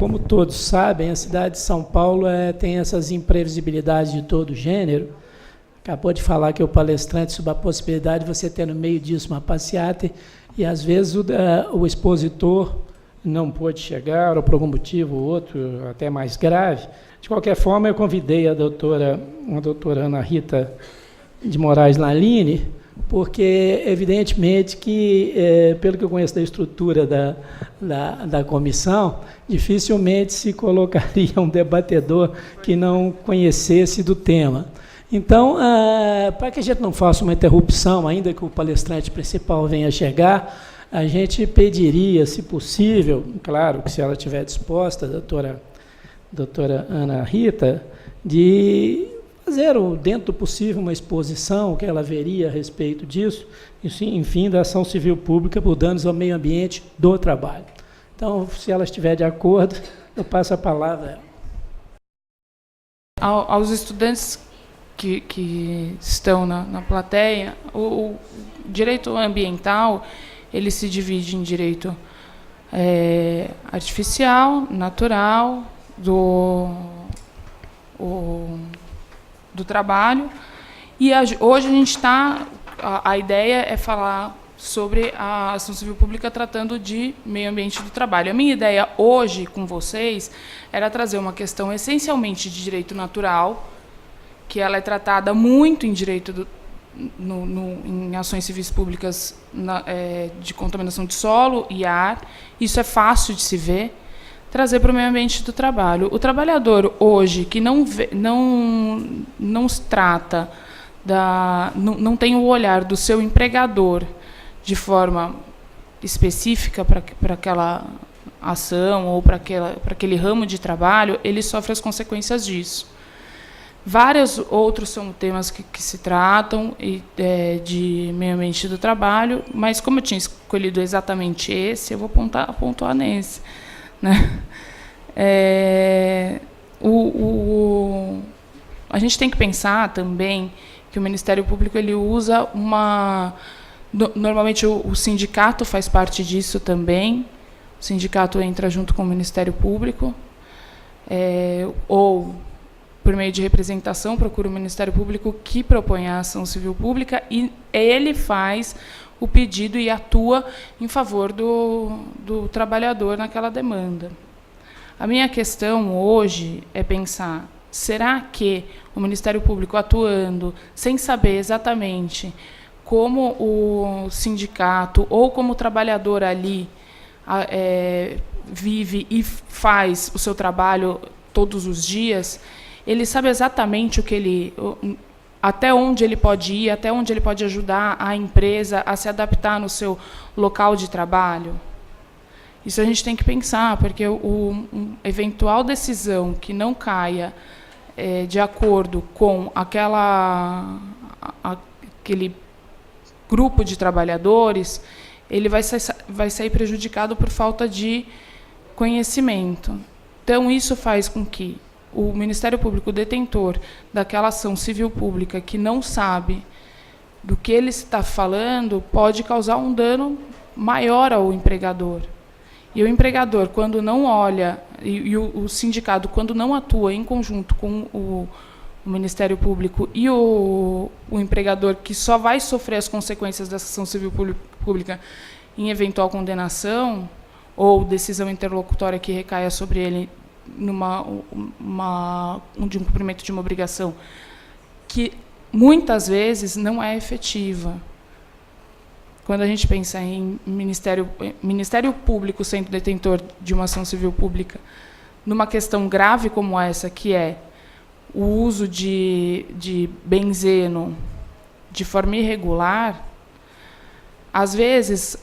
Como todos sabem, a cidade de São Paulo tem essas imprevisibilidades de todo gênero. Acabou de falar que o palestrante sobre a possibilidade de você ter no meio disso uma passeata e, às vezes, o expositor não pôde chegar, ou por algum motivo ou outro, até mais grave. De qualquer forma, eu convidei a doutora Ana Rita de Moraes Laline, porque, evidentemente, que, pelo que eu conheço da estrutura da comissão, dificilmente se colocaria um debatedor que não conhecesse do tema. Então, para que a gente não faça uma interrupção, ainda que o palestrante principal venha chegar, a gente pediria, se possível, claro que se ela estiver disposta, doutora Ana Rita, de fazer, dentro do possível, uma exposição que ela veria a respeito disso, enfim, da ação civil pública por danos ao meio ambiente do trabalho. Então, se ela estiver de acordo, eu passo a palavra a ela. Aos estudantes que estão na plateia, o direito ambiental ele se divide em direito artificial, natural, do trabalho. E hoje a gente está... A ideia é falar sobre a ação civil pública tratando de meio ambiente do trabalho. A minha ideia hoje com vocês era trazer uma questão essencialmente de direito natural, que ela é tratada muito em direito em ações civis públicas de contaminação de solo e ar. Isso é fácil de se ver. Trazer para o meio ambiente do trabalho. O trabalhador hoje que não se trata não tem o olhar do seu empregador de forma específica para aquela ação ou para aquele ramo de trabalho, ele sofre as consequências disso. Vários outros são temas que se tratam de meio ambiente do trabalho, mas como eu tinha escolhido exatamente esse, eu vou pontuar nesse. Né? A gente tem que pensar também que o Ministério Público ele usa normalmente o sindicato faz parte disso também. O sindicato entra junto com o Ministério Público, ou por meio de representação procura o Ministério Público que propõe a ação civil pública e ele faz o pedido e atua em favor do trabalhador naquela demanda. A minha questão hoje é pensar, será que o Ministério Público atuando sem saber exatamente como o sindicato ou como o trabalhador ali vive e faz o seu trabalho todos os dias, ele sabe exatamente até onde ele pode ir, até onde ele pode ajudar a empresa a se adaptar no seu local de trabalho? Isso a gente tem que pensar, porque uma eventual decisão que não caia de acordo com aquele grupo de trabalhadores, ele vai sair prejudicado por falta de conhecimento. Então, isso faz com que o Ministério Público detentor daquela ação civil pública que não sabe do que ele está falando pode causar um dano maior ao empregador. E o empregador, quando não olha, e o sindicato, quando não atua em conjunto com o Ministério Público e o empregador, que só vai sofrer as consequências dessa ação civil pública em eventual condenação ou decisão interlocutória que recaia sobre ele de um cumprimento de uma obrigação que muitas vezes não é efetiva. Quando a gente pensa em Ministério Público sendo detentor de uma ação civil pública, numa questão grave como essa, que é o uso de benzeno de forma irregular, às vezes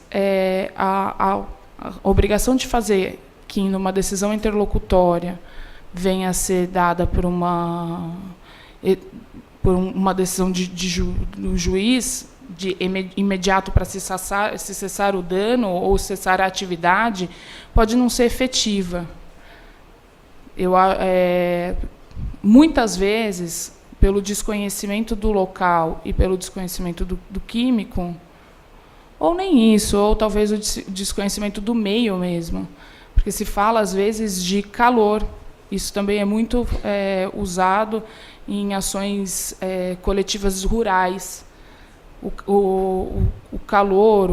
a obrigação de fazer que numa decisão interlocutória venha a ser dada por uma decisão do juiz de imediato para se cessar o dano ou cessar a atividade, pode não ser efetiva. Muitas vezes, pelo desconhecimento do local e pelo desconhecimento do químico, ou nem isso, ou talvez o desconhecimento do meio mesmo. Porque porque se fala, às vezes, de calor. Isso também é muito usado em ações coletivas rurais. O calor,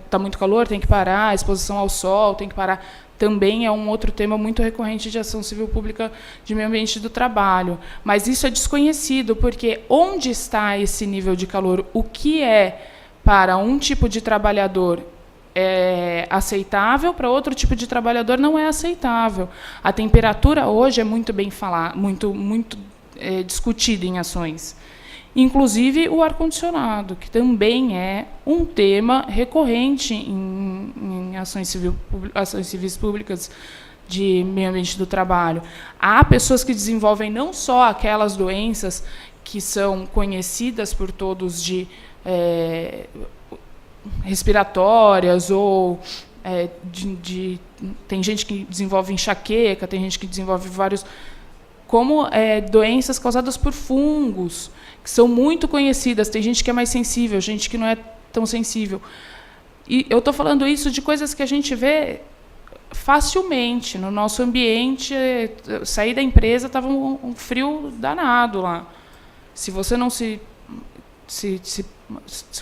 está muito calor, tem que parar, a exposição ao sol, tem que parar. Também é um outro tema muito recorrente de ação civil pública de meio ambiente do trabalho. Mas isso é desconhecido, porque onde está esse nível de calor? O que é, para um tipo de trabalhador, aceitável, para outro tipo de trabalhador não é aceitável. A temperatura hoje é muito bem falada, muito discutida em ações. Inclusive o ar-condicionado, que também é um tema recorrente em ações civis públicas de meio ambiente do trabalho. Há pessoas que desenvolvem não só aquelas doenças que são conhecidas por todos de respiratórias, ou tem gente que desenvolve enxaqueca, tem gente que desenvolve vários, como doenças causadas por fungos, que são muito conhecidas. Tem gente que é mais sensível, gente que não é tão sensível. E eu estou falando isso de coisas que a gente vê facilmente no nosso ambiente. Saí da empresa, estava um frio danado lá. Se você não se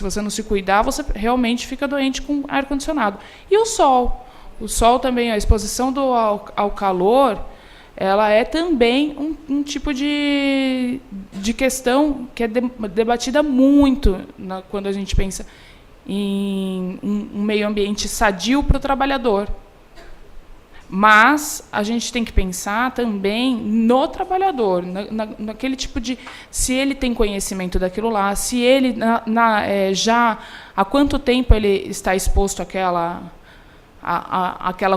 você não se cuidar, você realmente fica doente com ar-condicionado. E o sol. O sol também, a exposição ao calor, ela é também um tipo de questão que é debatida muito quando a gente pensa em um meio ambiente sadio para o trabalhador. Mas a gente tem que pensar também no trabalhador, naquele tipo de... Se ele tem conhecimento daquilo lá, se ele já... Há quanto tempo ele está exposto àquela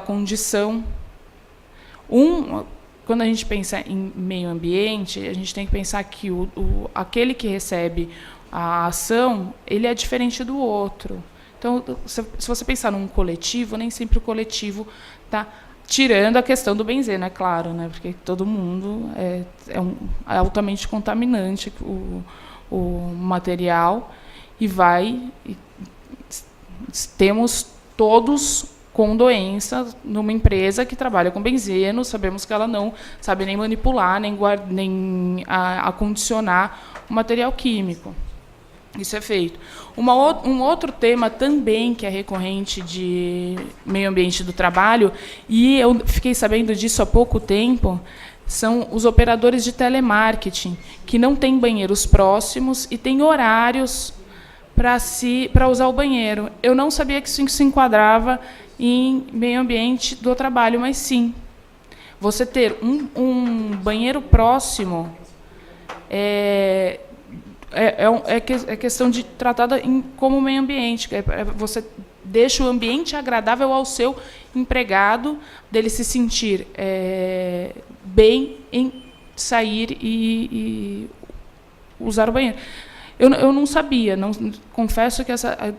condição. Quando a gente pensa em meio ambiente, a gente tem que pensar que aquele que recebe a ação, ele é diferente do outro. Então, se você pensar num coletivo, nem sempre o coletivo está... Tirando a questão do benzeno, é claro, né? Porque todo mundo é altamente contaminante o material, temos todos com doença numa empresa que trabalha com benzeno, sabemos que ela não sabe nem manipular, nem acondicionar o material químico. Isso é feito. Um outro tema também que é recorrente de meio ambiente do trabalho, e eu fiquei sabendo disso há pouco tempo, são os operadores de telemarketing, que não têm banheiros próximos e têm horários para usar o banheiro. Eu não sabia que isso se enquadrava em meio ambiente do trabalho, mas sim. Você ter um banheiro próximo é questão de tratada como meio ambiente. Você deixa o ambiente agradável ao seu empregado, dele se sentir bem em sair e usar o banheiro. Eu não sabia, confesso que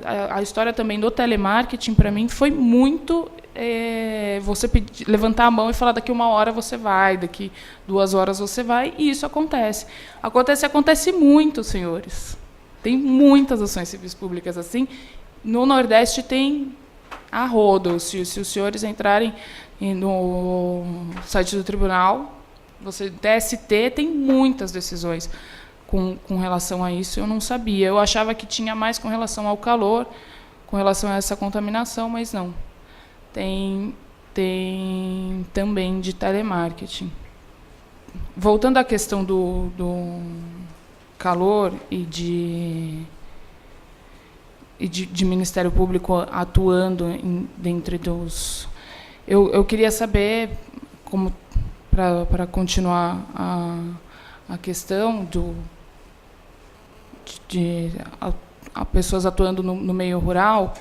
a história também do telemarketing, para mim, foi muito... você levantar a mão e falar, daqui 1 hora você vai, daqui 2 horas você vai, e isso acontece. Acontece muito, senhores. Tem muitas ações civis públicas assim. No Nordeste tem a rodo. Se os senhores entrarem no site do tribunal, TST tem muitas decisões com relação a isso. Eu não sabia. Eu achava que tinha mais com relação ao calor, com relação a essa contaminação, mas não. Tem também de telemarketing. Voltando à questão do calor e de Ministério Público atuando dentro dos... Eu queria saber, como para continuar a questão de pessoas atuando no meio rural.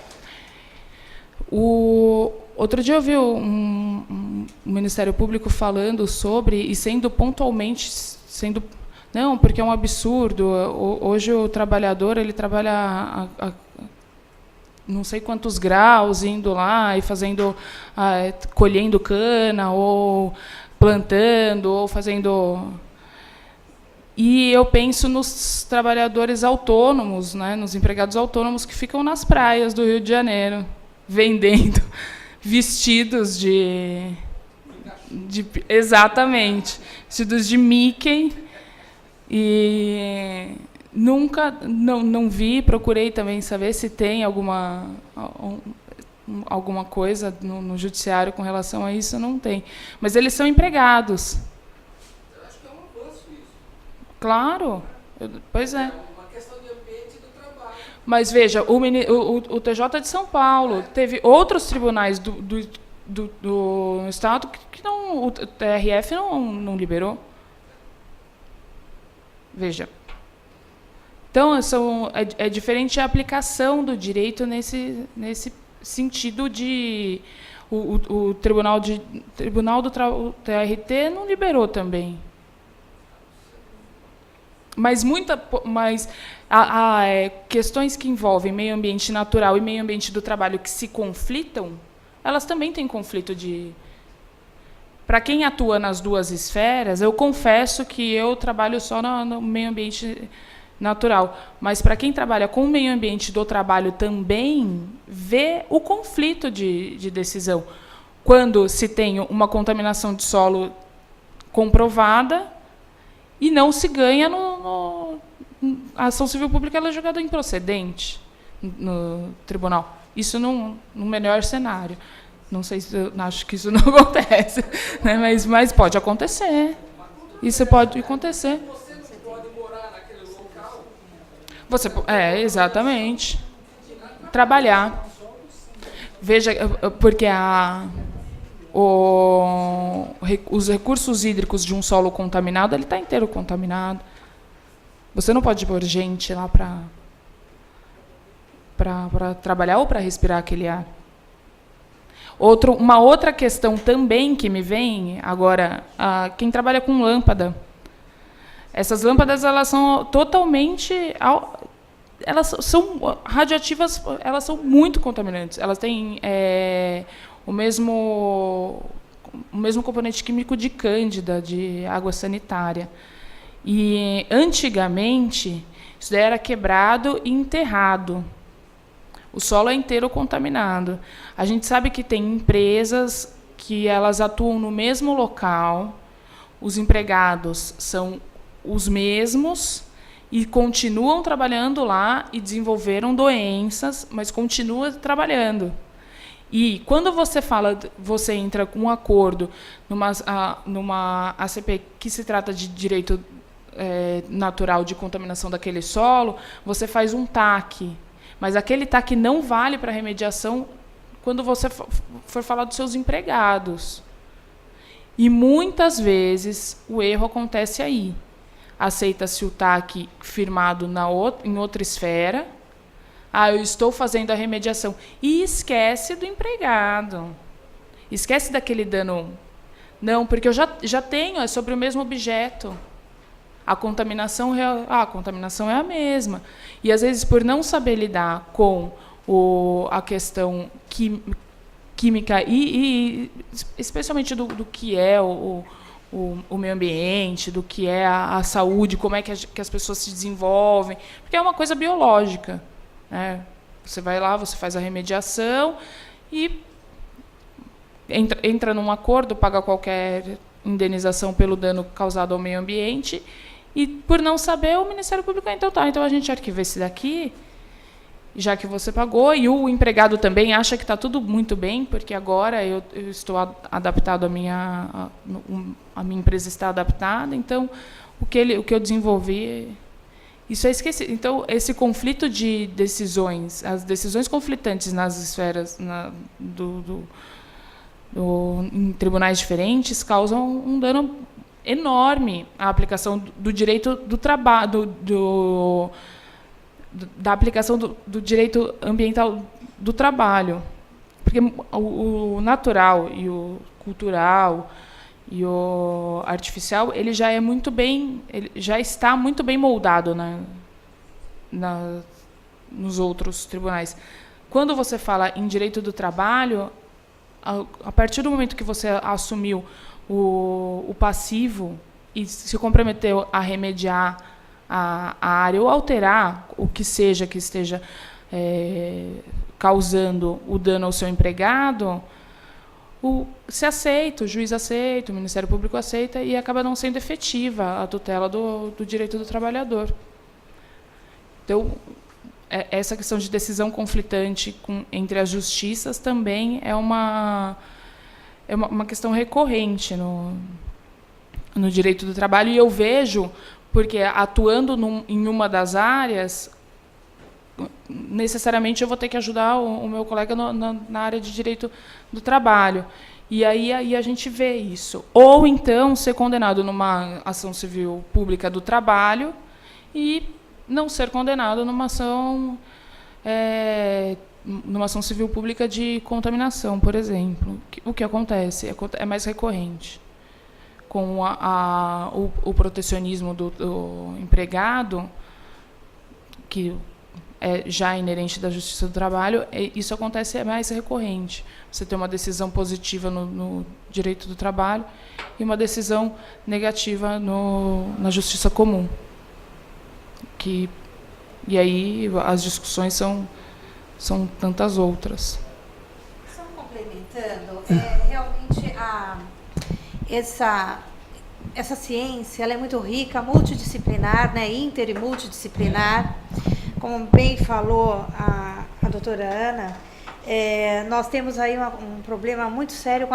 Outro dia eu vi um Ministério Público falando sobre, e sendo pontualmente, não, porque é um absurdo. Hoje o trabalhador ele trabalha a não sei quantos graus, indo lá e colhendo cana, ou plantando, ou fazendo... E eu penso nos trabalhadores autônomos, né, nos empregados autônomos que ficam nas praias do Rio de Janeiro, vendendo vestidos exatamente, vestidos de Mickey, e nunca, não vi, procurei também saber se tem alguma coisa no judiciário com relação a isso, não tem. Mas eles são empregados. Eu acho que é um avanço isso. Claro, pois é. É uma questão de ambiente do trabalho. Mas veja, o TJ de São Paulo teve outros tribunais do Estado que não, o TRF não liberou. Veja. Então, é diferente a aplicação do direito nesse sentido de... O Tribunal do TRT não liberou também. Mas questões que envolvem meio ambiente natural e meio ambiente do trabalho que se conflitam, elas também têm conflito de... Para quem atua nas duas esferas, eu confesso que eu trabalho só no meio ambiente natural, mas para quem trabalha com o meio ambiente do trabalho também vê o conflito de decisão. Quando se tem uma contaminação de solo comprovada e não se ganha a ação civil pública, ela é julgada improcedente no tribunal. Isso no melhor cenário. Não sei se eu acho que isso não acontece, né? Mas pode acontecer. Isso pode acontecer. Você não pode morar naquele local. Exatamente. Trabalhar. Veja, porque os recursos hídricos de um solo contaminado, ele está inteiro contaminado. Você não pode pôr gente lá para trabalhar ou para respirar aquele ar. Uma outra questão também que me vem agora, quem trabalha com lâmpada. Essas lâmpadas, elas são totalmente... Elas são radioativas, elas são muito contaminantes. Elas têm o mesmo componente químico de cândida, de água sanitária. E, antigamente, isso daí era quebrado e enterrado. O solo é inteiro contaminado. A gente sabe que tem empresas que elas atuam no mesmo local, os empregados são os mesmos e continuam trabalhando lá e desenvolveram doenças, mas continuam trabalhando. E quando você entra com um acordo numa ACP que se trata de direito natural de contaminação daquele solo, você faz um TAC. Mas aquele TAC não vale para remediação quando você for falar dos seus empregados. E, muitas vezes, o erro acontece aí. Aceita-se o TAC firmado em outra esfera. Eu estou fazendo a remediação. E esquece do empregado. Esquece daquele dano. Não, porque eu já tenho, é sobre o mesmo objeto. A contaminação é a mesma. E, às vezes, por não saber lidar com a questão química e especialmente do que é o meio ambiente, do que é a saúde, como é que as pessoas se desenvolvem, porque é uma coisa biológica, né? Você vai lá, você faz a remediação e entra num acordo, paga qualquer indenização pelo dano causado ao meio ambiente. E, por não saber, o Ministério Público, então a gente arquiva esse daqui, já que você pagou, e o empregado também acha que está tudo muito bem, porque agora eu estou adaptado, a minha empresa está adaptada, então o que eu desenvolvi, isso é esquecido. Então, esse conflito de decisões, as decisões conflitantes nas esferas em tribunais diferentes, causam um dano enorme à aplicação do direito do trabalho, da aplicação do direito ambiental do trabalho. Porque o natural e o cultural e o artificial, ele já está muito bem moldado nos outros tribunais. Quando você fala em direito do trabalho, a partir do momento que você assumiu o passivo e se comprometeu a remediar a área ou alterar o que esteja causando o dano ao seu empregado, se aceita, o juiz aceita, o Ministério Público aceita, e acaba não sendo efetiva a tutela do direito do trabalhador. Então, essa questão de decisão conflitante entre as justiças também é uma questão recorrente no direito do trabalho, e eu vejo, porque atuando em uma das áreas, necessariamente eu vou ter que ajudar o meu colega na área de direito do trabalho. E aí a gente vê isso. Ou então ser condenado numa ação civil pública do trabalho e não ser condenado numa ação civil pública de contaminação, por exemplo. O que acontece? É mais recorrente. Com o protecionismo do empregado, que é já inerente da Justiça do Trabalho, isso acontece, é mais recorrente. Você tem uma decisão positiva no direito do trabalho e uma decisão negativa na Justiça Comum. E aí as discussões são tantas outras. Só complementando, realmente essa ciência ela é muito rica, multidisciplinar, né, inter e multidisciplinar. Como bem falou a doutora Ana, nós temos aí um problema muito sério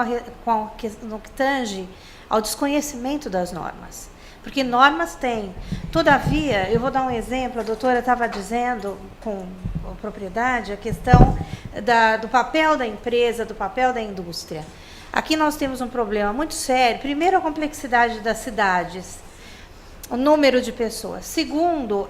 no que tange ao desconhecimento das normas. Porque normas tem. Todavia, eu vou dar um exemplo, a doutora estava dizendo com propriedade a questão do papel da empresa, do papel da indústria. Aqui nós temos um problema muito sério. Primeiro, a complexidade das cidades, o número de pessoas. Segundo,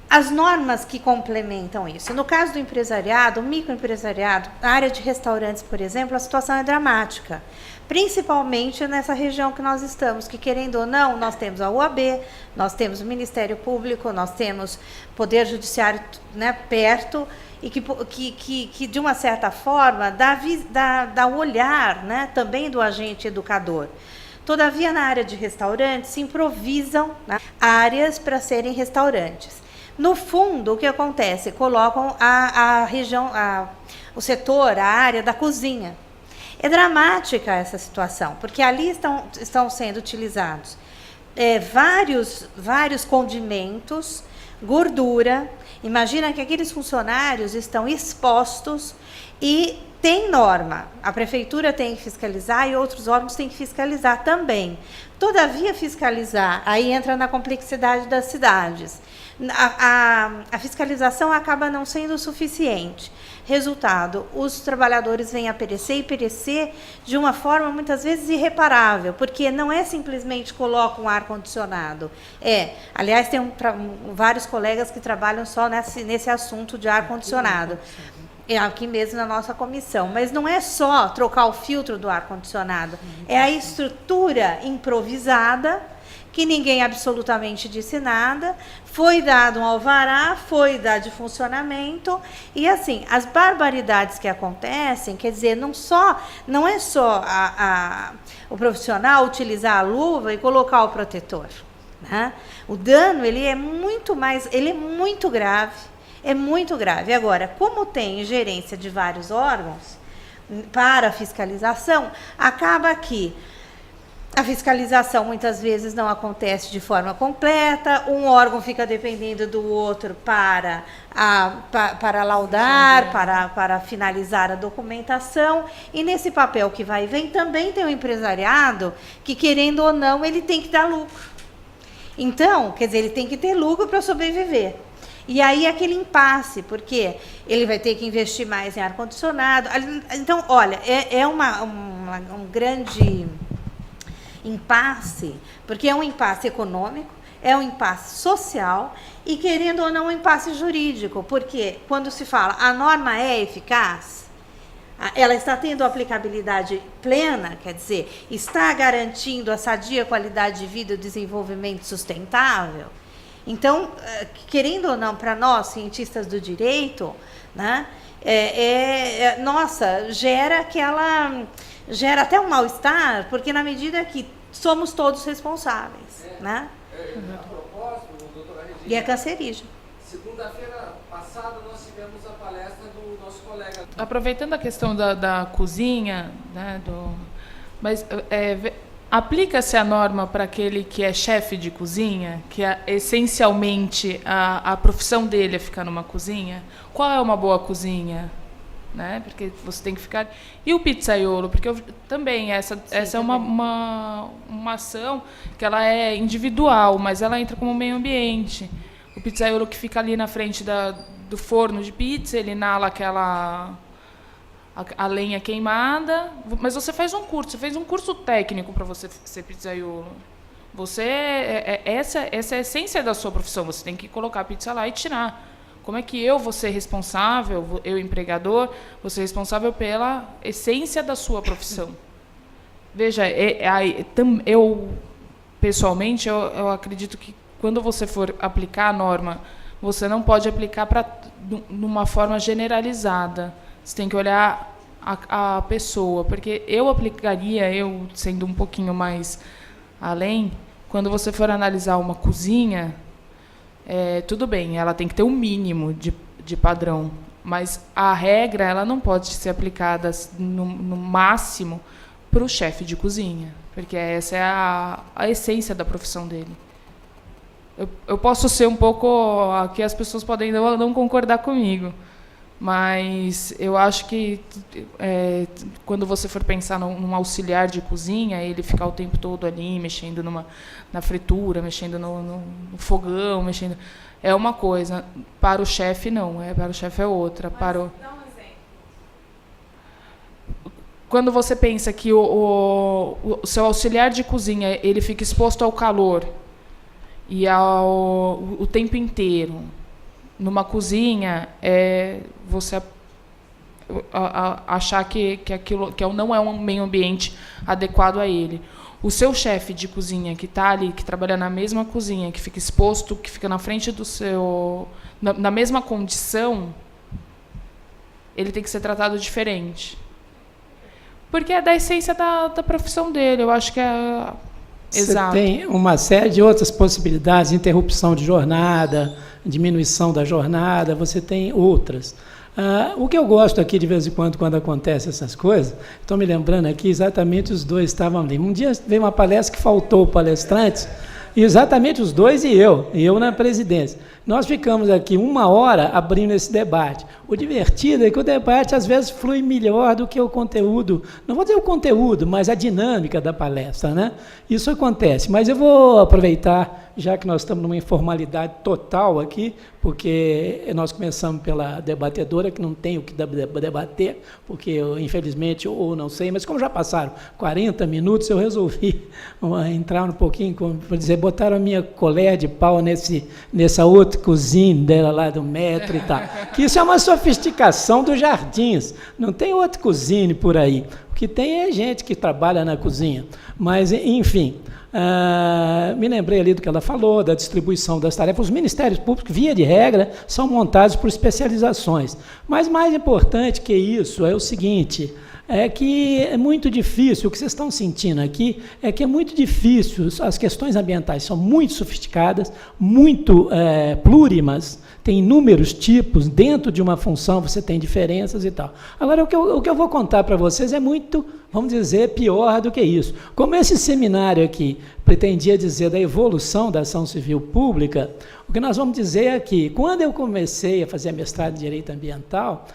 as normas que complementam isso. No caso do empresariado, o microempresariado, a área de restaurantes, por exemplo, a situação é dramática. Principalmente nessa região que nós estamos, que, querendo ou não, nós temos a UAB, nós temos o Ministério Público, nós temos Poder Judiciário, né, perto, e que de uma certa forma, dá o olhar, né, também do agente educador. Todavia, na área de restaurantes, se improvisam, né, áreas para serem restaurantes. No fundo, o que acontece? Colocam a região, o setor, a área da cozinha. É dramática essa situação, porque ali estão sendo utilizados vários condimentos, gordura. Imagina que aqueles funcionários estão expostos e tem norma. A prefeitura tem que fiscalizar e outros órgãos têm que fiscalizar também. Todavia, fiscalizar, aí entra na complexidade das cidades. A fiscalização acaba não sendo suficiente. Resultado, os trabalhadores vêm a perecer e perecer de uma forma muitas vezes irreparável, porque não é simplesmente coloca um ar-condicionado. Aliás, tem vários colegas que trabalham só nesse assunto de ar-condicionado. Aqui mesmo na nossa comissão. Mas não é só trocar o filtro do ar-condicionado, é a estrutura improvisada, que ninguém absolutamente disse nada, foi dado um alvará, foi dado de funcionamento, e assim, as barbaridades que acontecem, quer dizer, não é só o profissional utilizar a luva e colocar o protetor, né? O dano, ele é muito grave, é muito grave. Agora, como tem gerência de vários órgãos para a fiscalização, acaba que a fiscalização muitas vezes não acontece de forma completa, um órgão fica dependendo do outro para laudar, para finalizar a documentação, e nesse papel que vai e vem também tem o empresariado que, querendo ou não, ele tem que dar lucro. Então, quer dizer, ele tem que ter lucro para sobreviver. E aí aquele impasse, porque ele vai ter que investir mais em ar-condicionado. Então, olha, um grande impasse, porque é um impasse econômico, é um impasse social e, querendo ou não, um impasse jurídico, porque quando se fala a norma é eficaz, ela está tendo aplicabilidade plena, quer dizer, está garantindo a sadia qualidade de vida e o desenvolvimento sustentável. Então, querendo ou não, para nós, cientistas do direito, né, gera até um mal-estar, porque na medida que somos todos responsáveis, né? A propósito, doutora Regina, E é cancerígeno. Segunda-feira passada nós tivemos a palestra do nosso colega. Aproveitando a questão da cozinha, né, mas aplica-se a norma para aquele que é chefe de cozinha, que essencialmente a profissão dele é ficar numa cozinha? Qual é uma boa cozinha? Né? Porque você tem que ficar... E o pizzaiolo? Porque também essa é uma ação que ela é individual, mas ela entra como meio ambiente. O pizzaiolo que fica ali na frente do forno de pizza, ele inala a lenha queimada, mas você fez um curso técnico para você ser pizzaiolo. Essa é a essência da sua profissão, você tem que colocar a pizza lá e tirar. Como é que eu vou ser responsável, eu empregador, vou ser responsável pela essência da sua profissão? Veja, eu pessoalmente, eu acredito que quando você for aplicar a norma, você não pode aplicar numa forma generalizada. Você tem que olhar a pessoa, porque eu aplicaria, eu sendo um pouquinho mais além, quando você for analisar uma cozinha, tudo bem, ela tem que ter um mínimo de padrão, mas a regra ela não pode ser aplicada no máximo para o chefe de cozinha, porque essa é a essência da profissão dele. Eu posso ser um pouco... Aqui as pessoas podem não concordar comigo, mas eu acho que quando você for pensar num auxiliar de cozinha, ele ficar o tempo todo ali, mexendo na fritura, mexendo no fogão, mexendo... É uma coisa. Para o chefe, não. Para o chefe é outra. Dá um exemplo. Quando você pensa que o seu auxiliar de cozinha ele fica exposto ao calor e o tempo inteiro, numa cozinha, você achar que aquilo não é um meio ambiente adequado a ele. O seu chefe de cozinha que está ali, que trabalha na mesma cozinha, que fica exposto, que fica na frente do seu... na mesma condição, ele tem que ser tratado diferente. Porque é da essência da profissão dele. Eu acho que é... Exato. Você tem uma série de outras possibilidades, interrupção de jornada, diminuição da jornada, você tem outras. O que eu gosto aqui, de vez em quando acontecem essas coisas, estou me lembrando aqui, exatamente os dois estavam ali. Um dia veio uma palestra que faltou palestrantes, e exatamente os dois e eu na presidência. Nós ficamos aqui 1 hora abrindo esse debate. O divertido é que o debate, às vezes, flui melhor do que o conteúdo. Não vou dizer o conteúdo, mas a dinâmica da palestra, né? Isso acontece. Mas eu vou aproveitar, já que nós estamos numa informalidade total aqui, porque nós começamos pela debatedora, que não tem o que debater, porque eu, infelizmente, ou não sei, mas como já passaram 40 minutos, eu resolvi entrar um pouquinho, por dizer, botaram a minha colher de pau nessa outra cozinha dela lá do metro e tal. Que isso é uma sofisticação dos jardins. Não tem outro cozinha por aí. O que tem é gente que trabalha na cozinha. Mas, enfim, me lembrei ali do que ela falou, da distribuição das tarefas. Os ministérios públicos, via de regra, são montados por especializações. Mas mais importante que isso é o seguinte... é que é muito difícil, o que vocês estão sentindo aqui, é que é muito difícil, as questões ambientais são muito sofisticadas, muito plurimas, tem inúmeros tipos, dentro de uma função você tem diferenças e tal. Agora, o que eu vou contar para vocês é muito, vamos dizer, pior do que isso. Como esse seminário aqui pretendia dizer da evolução da ação civil pública, o que nós vamos dizer é que, quando eu comecei a fazer mestrado em Direito Ambiental,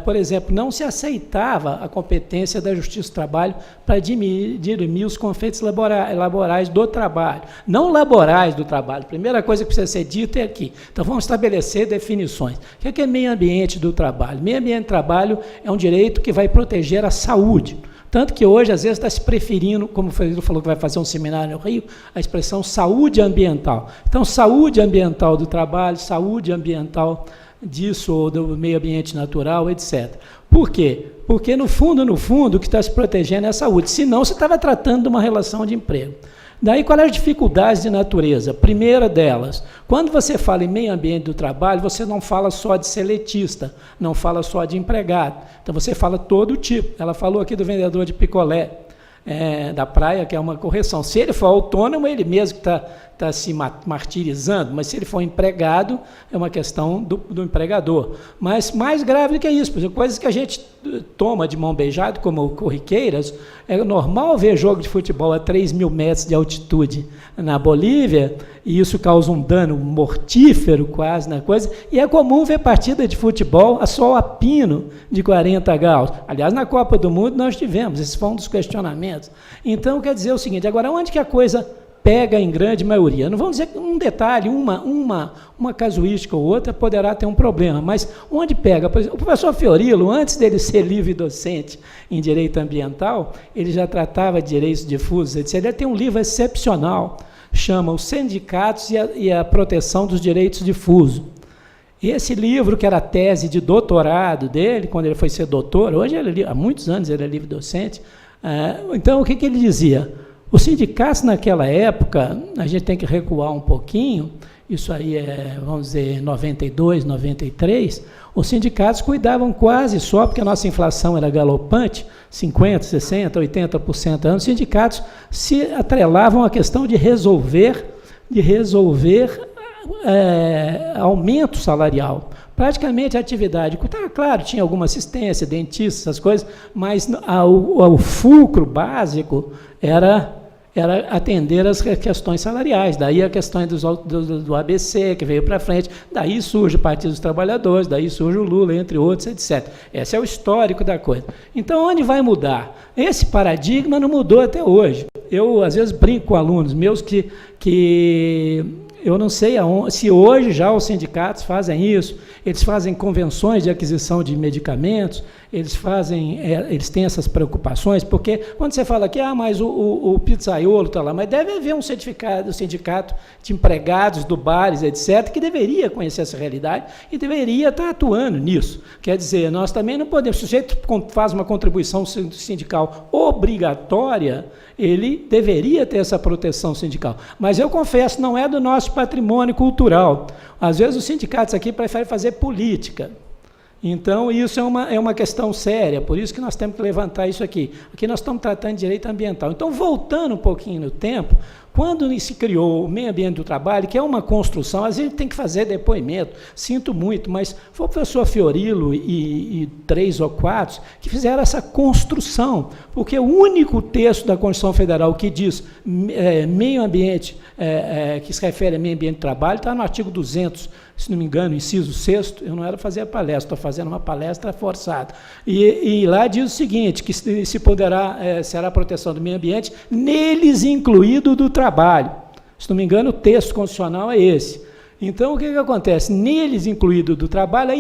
por exemplo, não se aceitava a competência da Justiça do Trabalho para dirimir os conflitos laborais do trabalho. Não laborais do trabalho. A primeira coisa que precisa ser dita é aqui. Então, vamos estabelecer definições. O que é meio ambiente do trabalho? Meio ambiente do trabalho é um direito que vai proteger a saúde. Tanto que hoje, às vezes, está se preferindo, como o Frederico falou que vai fazer um seminário no Rio, a expressão saúde ambiental. Então, saúde ambiental do trabalho, saúde ambiental disso, ou do meio ambiente natural, etc. Por quê? Porque, no fundo, o que está se protegendo é a saúde. Senão, você estava tratando de uma relação de emprego. Daí, qual é as dificuldades de natureza? Primeira delas, quando você fala em meio ambiente do trabalho, você não fala só de seletista, não fala só de empregado. Então, você fala todo tipo. Ela falou aqui do vendedor de picolé, da praia, que é uma correção. Se ele for autônomo, ele mesmo que está se martirizando, mas se ele for empregado, é uma questão do empregador. Mas mais grave do que isso, por exemplo, coisas que a gente toma de mão beijada, como corriqueiras, é normal ver jogo de futebol a 3.000 metros de altitude na Bolívia, e isso causa um dano mortífero quase na coisa, e é comum ver partida de futebol a sol a pino de 40 graus. Aliás, na Copa do Mundo nós tivemos, esse foi um dos questionamentos. Então, quer dizer o seguinte, agora onde que a coisa pega em grande maioria? Não vamos dizer que um detalhe, uma casuística ou outra poderá ter um problema, mas onde pega? Por exemplo, o professor Fiorilo, antes dele ser livre docente em direito ambiental, ele já tratava de direitos difusos, etc. Ele tem um livro excepcional, chama Os Sindicatos e a Proteção dos Direitos Difusos. E esse livro, que era a tese de doutorado dele, quando ele foi ser doutor, hoje, há muitos anos ele é livre docente, então o que ele dizia? Os sindicatos naquela época, a gente tem que recuar um pouquinho, isso aí é, vamos dizer, 92, 93, os sindicatos cuidavam quase só, porque a nossa inflação era galopante, 50%, 60%, 80% ano, os sindicatos se atrelavam à questão de resolver aumento salarial. Praticamente a atividade, claro, tinha alguma assistência, dentista, essas coisas, mas o fulcro básico era atender as questões salariais, daí a questão do ABC, que veio para frente, daí surge o Partido dos Trabalhadores, daí surge o Lula, entre outros, etc. Esse é o histórico da coisa. Então, onde vai mudar? Esse paradigma não mudou até hoje. Eu, às vezes, brinco com alunos meus que eu não sei se hoje já os sindicatos fazem isso, eles fazem convenções de aquisição de medicamentos, eles têm essas preocupações, porque quando você fala que mas o pizzaiolo está lá, mas deve haver um sindicato de empregados do bares, etc., que deveria conhecer essa realidade e deveria estar atuando nisso. Quer dizer, nós também não podemos, se o sujeito faz uma contribuição sindical obrigatória, ele deveria ter essa proteção sindical. Mas eu confesso, não é do nosso patrimônio cultural. Às vezes os sindicatos aqui preferem fazer política. Então, isso é uma questão séria, por isso que nós temos que levantar isso aqui. Aqui nós estamos tratando de direito ambiental. Então, voltando um pouquinho no tempo, quando se criou o meio ambiente do trabalho, que é uma construção, às vezes a gente tem que fazer depoimento, sinto muito, mas foi o professor Fiorilo e 3 ou 4 que fizeram essa construção, porque o único texto da Constituição Federal que diz meio ambiente, que se refere a meio ambiente do trabalho, está no artigo 200, se não me engano, inciso 6º, eu não era fazer a palestra, estou fazendo uma palestra forçada. E lá diz o seguinte, que será a proteção do meio ambiente, neles incluído do trabalho. Se não me engano, o texto constitucional é esse. Então, o que acontece? Neles incluído do trabalho,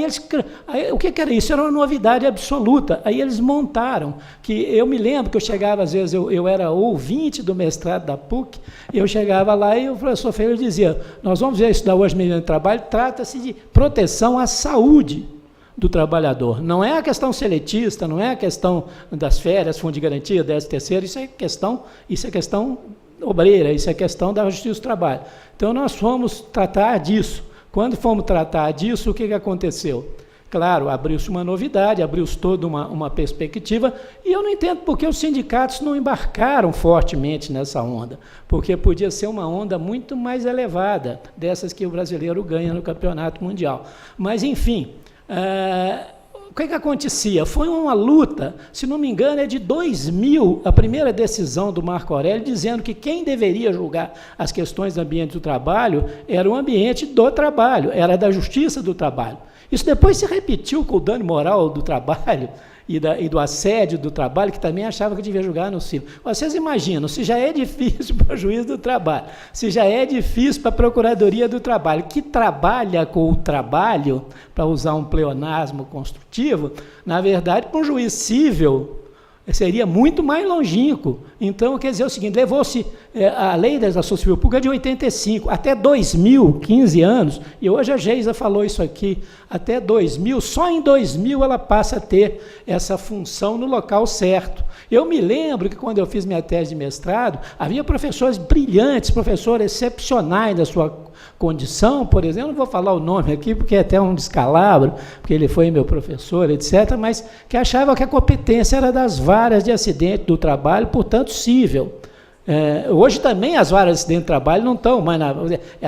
o que era isso? Era uma novidade absoluta. Aí eles montaram, que eu me lembro que eu chegava, às vezes, eu era ouvinte do mestrado da PUC, eu chegava lá e o professor Ferreira dizia, nós vamos estudar hoje meio ambiente do trabalho, trata-se de proteção à saúde do trabalhador. Não é a questão seletista, não é a questão das férias, fundo de garantia, 13º, isso é questão obreira, isso é questão da justiça do trabalho. Então, nós fomos tratar disso. Quando fomos tratar disso, o que aconteceu? Claro, abriu-se uma novidade, abriu-se toda uma perspectiva, e eu não entendo por que os sindicatos não embarcaram fortemente nessa onda, porque podia ser uma onda muito mais elevada, dessas que o brasileiro ganha no campeonato mundial. Mas, enfim, o que acontecia? Foi uma luta, se não me engano, é de 2000, a primeira decisão do Marco Aurélio, dizendo que quem deveria julgar as questões do ambiente do trabalho era o ambiente do trabalho, era da justiça do trabalho. Isso depois se repetiu com o dano moral do trabalho e do assédio do trabalho, que também achava que devia julgar no civil. Vocês imaginam, se já é difícil para o juiz do trabalho, se já é difícil para a procuradoria do trabalho, que trabalha com o trabalho, para usar um pleonasmo construtivo, na verdade, para um juiz civil, seria muito mais longínquo. Então, quer dizer o seguinte, levou-se a lei da ação civil pública de 85, até 2000, 15 anos, e hoje a Geisa falou isso aqui, até 2000, só em 2000 ela passa a ter essa função no local certo. Eu me lembro que quando eu fiz minha tese de mestrado, havia professores brilhantes, professores excepcionais da sua condição, por exemplo, não vou falar o nome aqui, porque é até um descalabro, porque ele foi meu professor, etc., mas que achava que a competência era das varas de acidente do trabalho, portanto, cível. Hoje também as varas de acidente de trabalho não estão, mas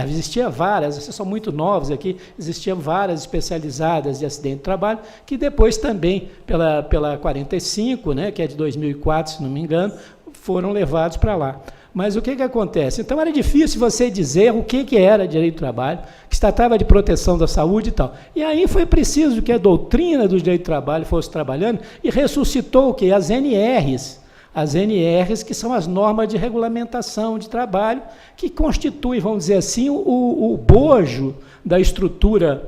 existia varas, vocês são muito novos aqui, existiam varas especializadas de acidente de trabalho, que depois também, pela 45, né, que é de 2004, se não me engano, foram levados para lá. Mas o que acontece? Então, era difícil você dizer o que era direito do trabalho, que se tratava de proteção da saúde e tal. E aí foi preciso que a doutrina do direito do trabalho fosse trabalhando e ressuscitou o quê? As NRs. As NRs, que são as normas de regulamentação de trabalho, que constituem, vamos dizer assim, o bojo da estrutura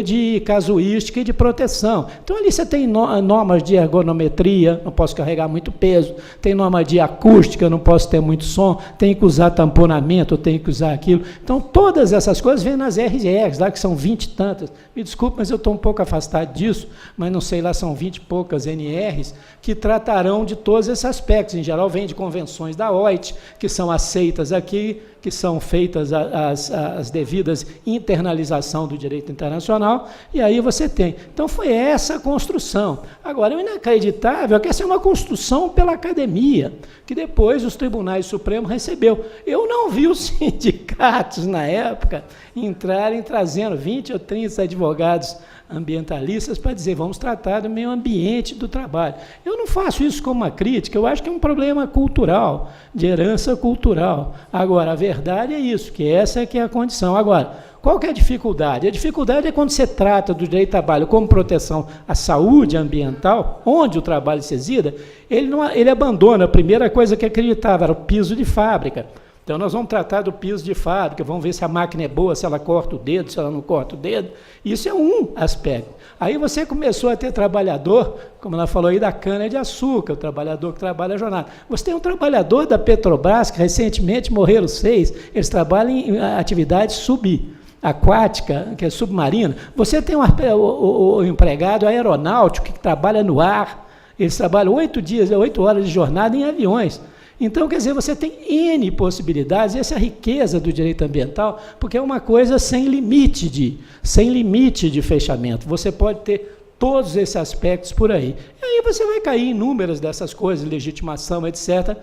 de casuística e de proteção. Então, ali você tem normas de ergonometria, não posso carregar muito peso, tem norma de acústica, não posso ter muito som, tem que usar tamponamento, tem que usar aquilo. Então, todas essas coisas vêm nas RRs, lá que são 20 e tantas. Me desculpe, mas eu estou um pouco afastado disso, mas não sei, lá são 20 e poucas NRs que tratarão de todos esses aspectos. Em geral, vem de convenções da OIT, que são aceitas aqui, que são feitas as devidas internalização do direito internacional, e aí você tem. Então, foi essa a construção. Agora, o inacreditável é que essa é uma construção pela academia, que depois os tribunais supremos recebeu. Eu não vi os sindicatos, na época, entrarem trazendo 20 ou 30 advogados ambientalistas para dizer, vamos tratar do meio ambiente do trabalho. Eu não faço isso como uma crítica, eu acho que é um problema cultural, de herança cultural. Agora, a verdade é isso, que essa é que é a condição. Agora, qual que é a dificuldade? A dificuldade é quando você trata do direito do trabalho como proteção à saúde ambiental, onde o trabalho se exida, ele abandona a primeira coisa que acreditava, era o piso de fábrica. Então, nós vamos tratar do piso de fábrica, vamos ver se a máquina é boa, se ela corta o dedo, se ela não corta o dedo. Isso é um aspecto. Aí você começou a ter trabalhador, como ela falou aí, da cana-de-açúcar, o trabalhador que trabalha a jornada. Você tem um trabalhador da Petrobras, que recentemente morreram 6, eles trabalham em atividade subaquática, que é submarina. Você tem o empregado aeronáutico que trabalha no ar, eles trabalham 8 horas de jornada em aviões. Então, quer dizer, você tem N possibilidades, essa é a riqueza do direito ambiental, porque é uma coisa sem limite de fechamento. Você pode ter todos esses aspectos por aí. E aí você vai cair em inúmeras dessas coisas, legitimação, etc.,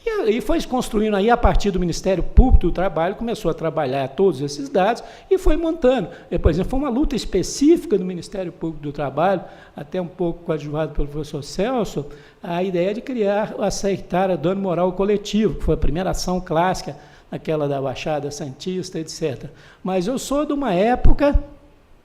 e aí foi se construindo aí, a partir do Ministério Público do Trabalho, começou a trabalhar todos esses dados e foi montando. Por exemplo, foi uma luta específica do Ministério Público do Trabalho, até um pouco coadjuvado pelo professor Celso, a ideia de criar, aceitar a dano moral coletivo, que foi a primeira ação clássica, aquela da Baixada Santista, etc. Mas eu sou de uma época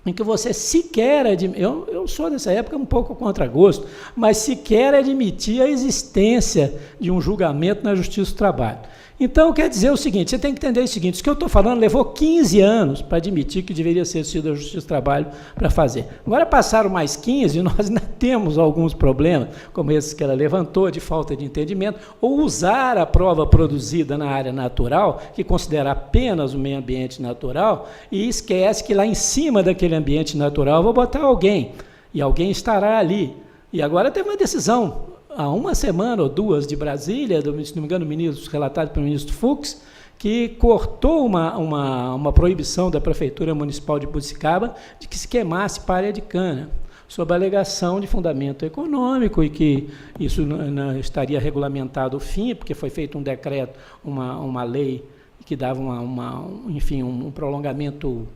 em que você sequer eu sou dessa época um pouco contra gosto, mas sequer admitia a existência de um julgamento na Justiça do Trabalho. Então, quer dizer o seguinte, você tem que entender o seguinte, isso que eu estou falando levou 15 anos para admitir que deveria ser sido a Justiça do Trabalho para fazer. Agora passaram mais 15 e nós ainda temos alguns problemas, como esses que ela levantou, de falta de entendimento, ou usar a prova produzida na área natural, que considera apenas o meio ambiente natural, e esquece que lá em cima daquele ambiente natural eu vou botar alguém, e alguém estará ali. E agora teve uma decisão, há uma semana ou duas de Brasília, se não me engano, relatado pelo ministro Fux, que cortou uma proibição da Prefeitura Municipal de Piracicaba de que se queimasse palha de cana, sob a alegação de fundamento econômico e que isso não estaria regulamentado o fim, porque foi feito um decreto, uma lei que dava um prolongamento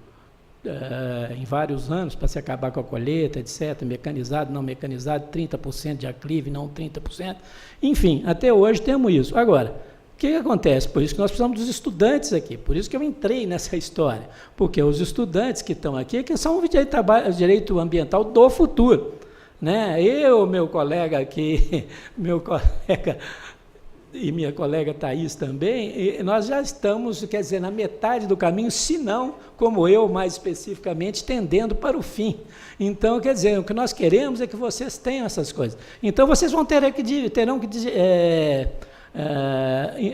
em vários anos, para se acabar com a colheita, etc., mecanizado, não mecanizado, 30% de aclive, não 30%. Enfim, até hoje temos isso. Agora, o que acontece? Por isso que nós precisamos dos estudantes aqui, por isso que eu entrei nessa história, porque os estudantes que estão aqui, que são o direito ambiental do futuro. Né? Meu colega aqui, e minha colega Thaís também, nós já estamos, quer dizer, na metade do caminho, se não, como eu, mais especificamente, tendendo para o fim. Então, quer dizer, o que nós queremos é que vocês tenham essas coisas. Então, vocês terão que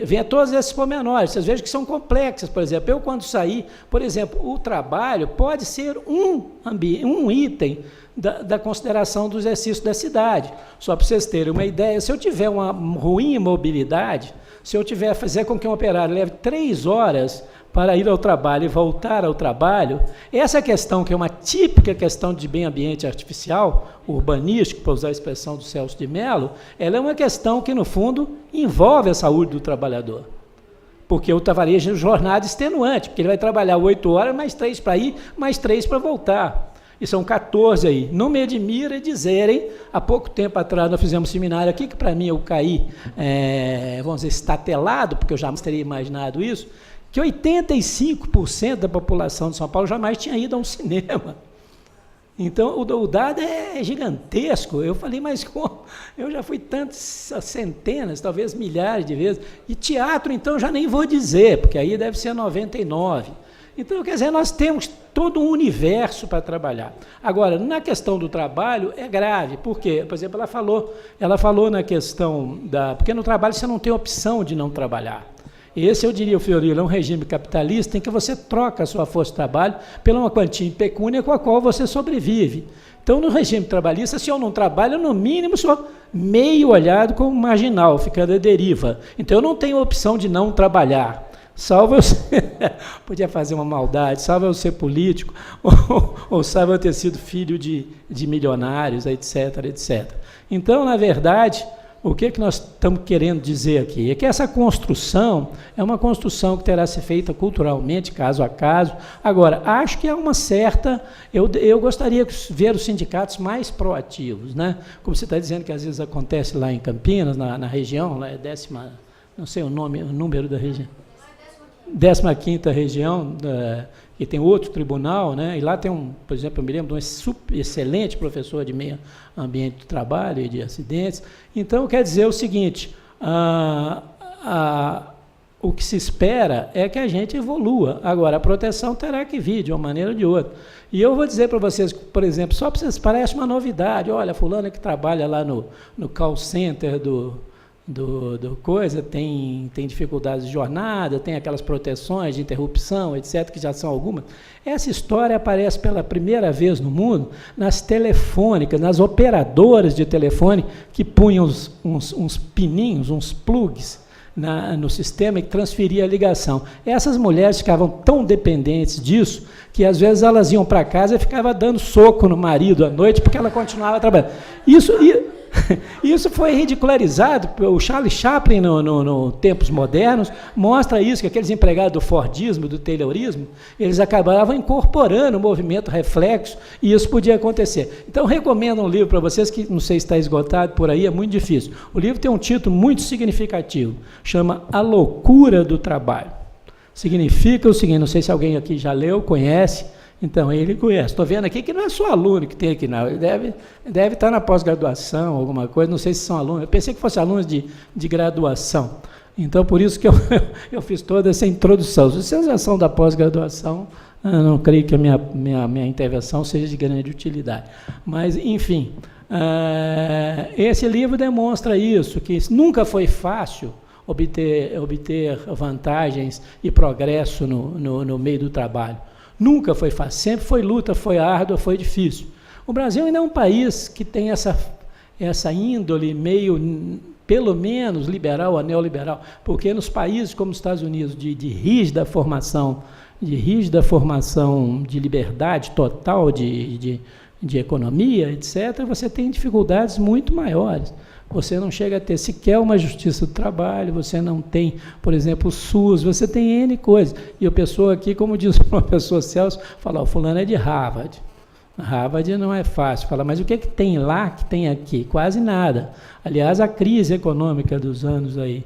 vem a todos esses pormenores, vocês vejam que são complexas. Por exemplo, eu quando saí, por exemplo, o trabalho pode ser um item da consideração do exercício da cidade. Só para vocês terem uma ideia, se eu tiver uma ruim mobilidade, se eu tiver fazer com que um operário leve 3 horas para ir ao trabalho e voltar ao trabalho, essa questão, que é uma típica questão de bem ambiente artificial, urbanístico, para usar a expressão do Celso de Mello, ela é uma questão que, no fundo, envolve a saúde do trabalhador. Porque o varejo é jornada extenuante, porque ele vai trabalhar 8 horas, mais 3 para ir, mais 3 para voltar. E são 14 aí. Não me admira dizerem, há pouco tempo atrás nós fizemos um seminário aqui, que para mim eu caí, vamos dizer, estatelado, porque eu jamais teria imaginado isso, que 85% da população de São Paulo jamais tinha ido a um cinema. Então, o dado é gigantesco. Eu falei, mas como? Eu já fui tantas centenas, talvez milhares de vezes. E teatro, então, já nem vou dizer, porque aí deve ser 99%. Então, quer dizer, nós temos todo um universo para trabalhar. Agora, na questão do trabalho, é grave. Por quê? Por exemplo, ela falou na questão da... Porque no trabalho você não tem opção de não trabalhar. Esse, eu diria, Fiorilo, é um regime capitalista em que você troca a sua força de trabalho pela uma quantia em pecúnia com a qual você sobrevive. Então, no regime trabalhista, se eu não trabalho, no mínimo, sou meio olhado como marginal, ficando à deriva. Então, eu não tenho opção de não trabalhar. Salvo eu ser, podia fazer uma maldade, salvo eu ser político, ou salvo eu ter sido filho de milionários, etc, etc. Então, na verdade, o que nós estamos querendo dizer aqui? É que essa construção é uma construção que terá que ser feita culturalmente, caso a caso. Agora, acho que há uma certa... Eu gostaria de ver os sindicatos mais proativos, né? Como você está dizendo que às vezes acontece lá em Campinas, na região, lá é não sei o número da região. 15ª região, que tem outro tribunal, né? E lá tem por exemplo, eu me lembro de um excelente professor de meio ambiente do trabalho e de acidentes. Então, quer dizer o seguinte, o que se espera é que a gente evolua. Agora, a proteção terá que vir de uma maneira ou de outra. E eu vou dizer para vocês, por exemplo, só para vocês, parece uma novidade, olha, fulano que trabalha lá no call center do coisa, tem dificuldades de jornada, tem aquelas proteções de interrupção, etc., que já são algumas. Essa história aparece pela primeira vez no mundo nas telefônicas, nas operadoras de telefone, que punham uns pininhos, uns plugs no sistema e que transferia a ligação. Essas mulheres ficavam tão dependentes disso, que às vezes elas iam para casa e ficavam dando soco no marido à noite, porque ela continuava trabalhando. Isso foi ridicularizado. O Charlie Chaplin, no Tempos Modernos, mostra isso, que aqueles empregados do Fordismo, do Taylorismo, eles acabavam incorporando o movimento reflexo, e isso podia acontecer. Então, recomendo um livro para vocês, que não sei se está esgotado por aí, é muito difícil. O livro tem um título muito significativo, chama A Loucura do Trabalho. Significa o seguinte, não sei se alguém aqui já leu, conhece. Então, ele conhece. Estou vendo aqui que não é só aluno que tem aqui, não. Ele deve estar na pós-graduação, alguma coisa, não sei se são alunos. Eu pensei que fossem alunos de graduação. Então, por isso que eu fiz toda essa introdução. Se vocês já são da pós-graduação, eu não creio que a minha intervenção seja de grande utilidade. Mas, enfim, esse livro demonstra isso, que nunca foi fácil obter vantagens e progresso no meio do trabalho. Nunca foi fácil, sempre foi luta, foi árdua, foi difícil. O Brasil ainda é um país que tem essa índole meio, pelo menos, liberal ou neoliberal, porque nos países como os Estados Unidos, de rígida formação de liberdade total de economia, etc., você tem dificuldades muito maiores. Você não chega a ter sequer uma justiça do trabalho, você não tem, por exemplo, o SUS, você tem N coisas. E a pessoa aqui, como diz o professor Celso, fala, o fulano é de Harvard. Harvard não é fácil. Fala, mas o que é que tem lá que tem aqui? Quase nada. Aliás, a crise econômica dos anos aí,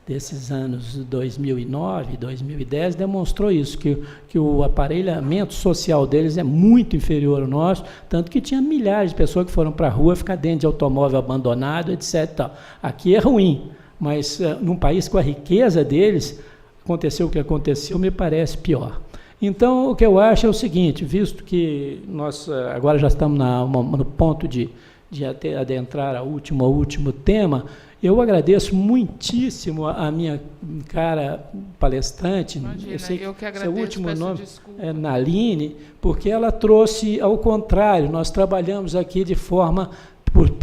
desses anos 2009, 2010, demonstrou isso, que o aparelhamento social deles é muito inferior ao nosso, tanto que tinha milhares de pessoas que foram para a rua ficar dentro de automóvel abandonado, etc. Tal. Aqui é ruim, mas num país com a riqueza deles, aconteceu o que aconteceu, me parece pior. Então, o que eu acho é o seguinte, visto que nós agora já estamos no ponto de adentrar ao último tema, eu agradeço muitíssimo a minha cara palestrante. Imagina, eu sei que agradeço, seu último nome desculpa. é Naline, porque ela trouxe ao contrário, nós trabalhamos aqui de forma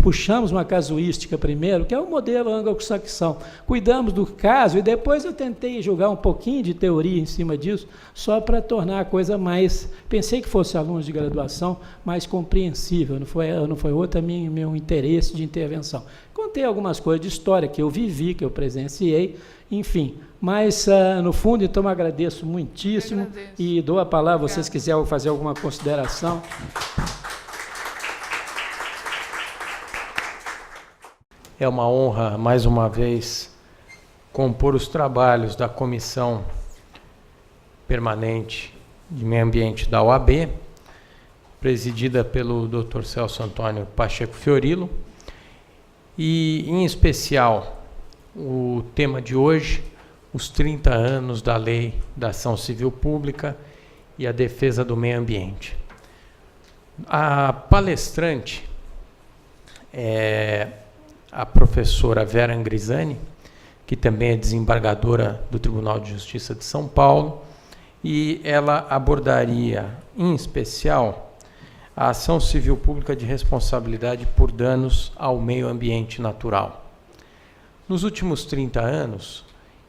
puxamos uma casuística primeiro, que é o modelo anglo-saxão. Cuidamos do caso e depois eu tentei jogar um pouquinho de teoria em cima disso, só para tornar a coisa mais... Pensei que fosse alunos de graduação mais compreensível, não foi outro meu interesse de intervenção. Contei algumas coisas de história que eu vivi, que eu presenciei, enfim. Mas, no fundo, então, eu agradeço muitíssimo e dou a palavra, vocês quiserem fazer alguma consideração. É uma honra, mais uma vez, compor os trabalhos da Comissão Permanente de Meio Ambiente da OAB, presidida pelo Dr. Celso Antônio Pacheco Fiorilo, e, em especial, o tema de hoje, os 30 anos da Lei da Ação Civil Pública e a defesa do meio ambiente. A palestrante é a professora Vera Angrisani, que também é desembargadora do Tribunal de Justiça de São Paulo, e ela abordaria, em especial, a ação civil pública de responsabilidade por danos ao meio ambiente natural. Nos últimos 30 anos,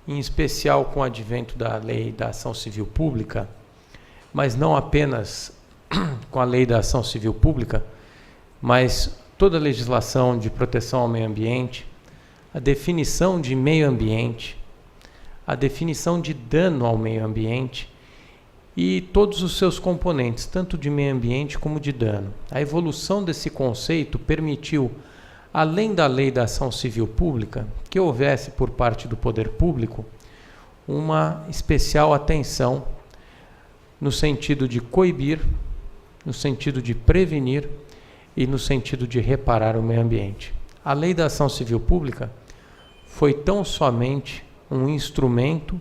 em especial com o advento da Lei da Ação Civil Pública, mas não apenas com a Lei da Ação Civil Pública, mas toda a legislação de proteção ao meio ambiente, a definição de meio ambiente, a definição de dano ao meio ambiente e todos os seus componentes, tanto de meio ambiente como de dano. A evolução desse conceito permitiu, além da Lei da Ação Civil Pública, que houvesse por parte do poder público uma especial atenção no sentido de coibir, no sentido de prevenir e no sentido de reparar o meio ambiente. A Lei da Ação Civil Pública foi tão somente um instrumento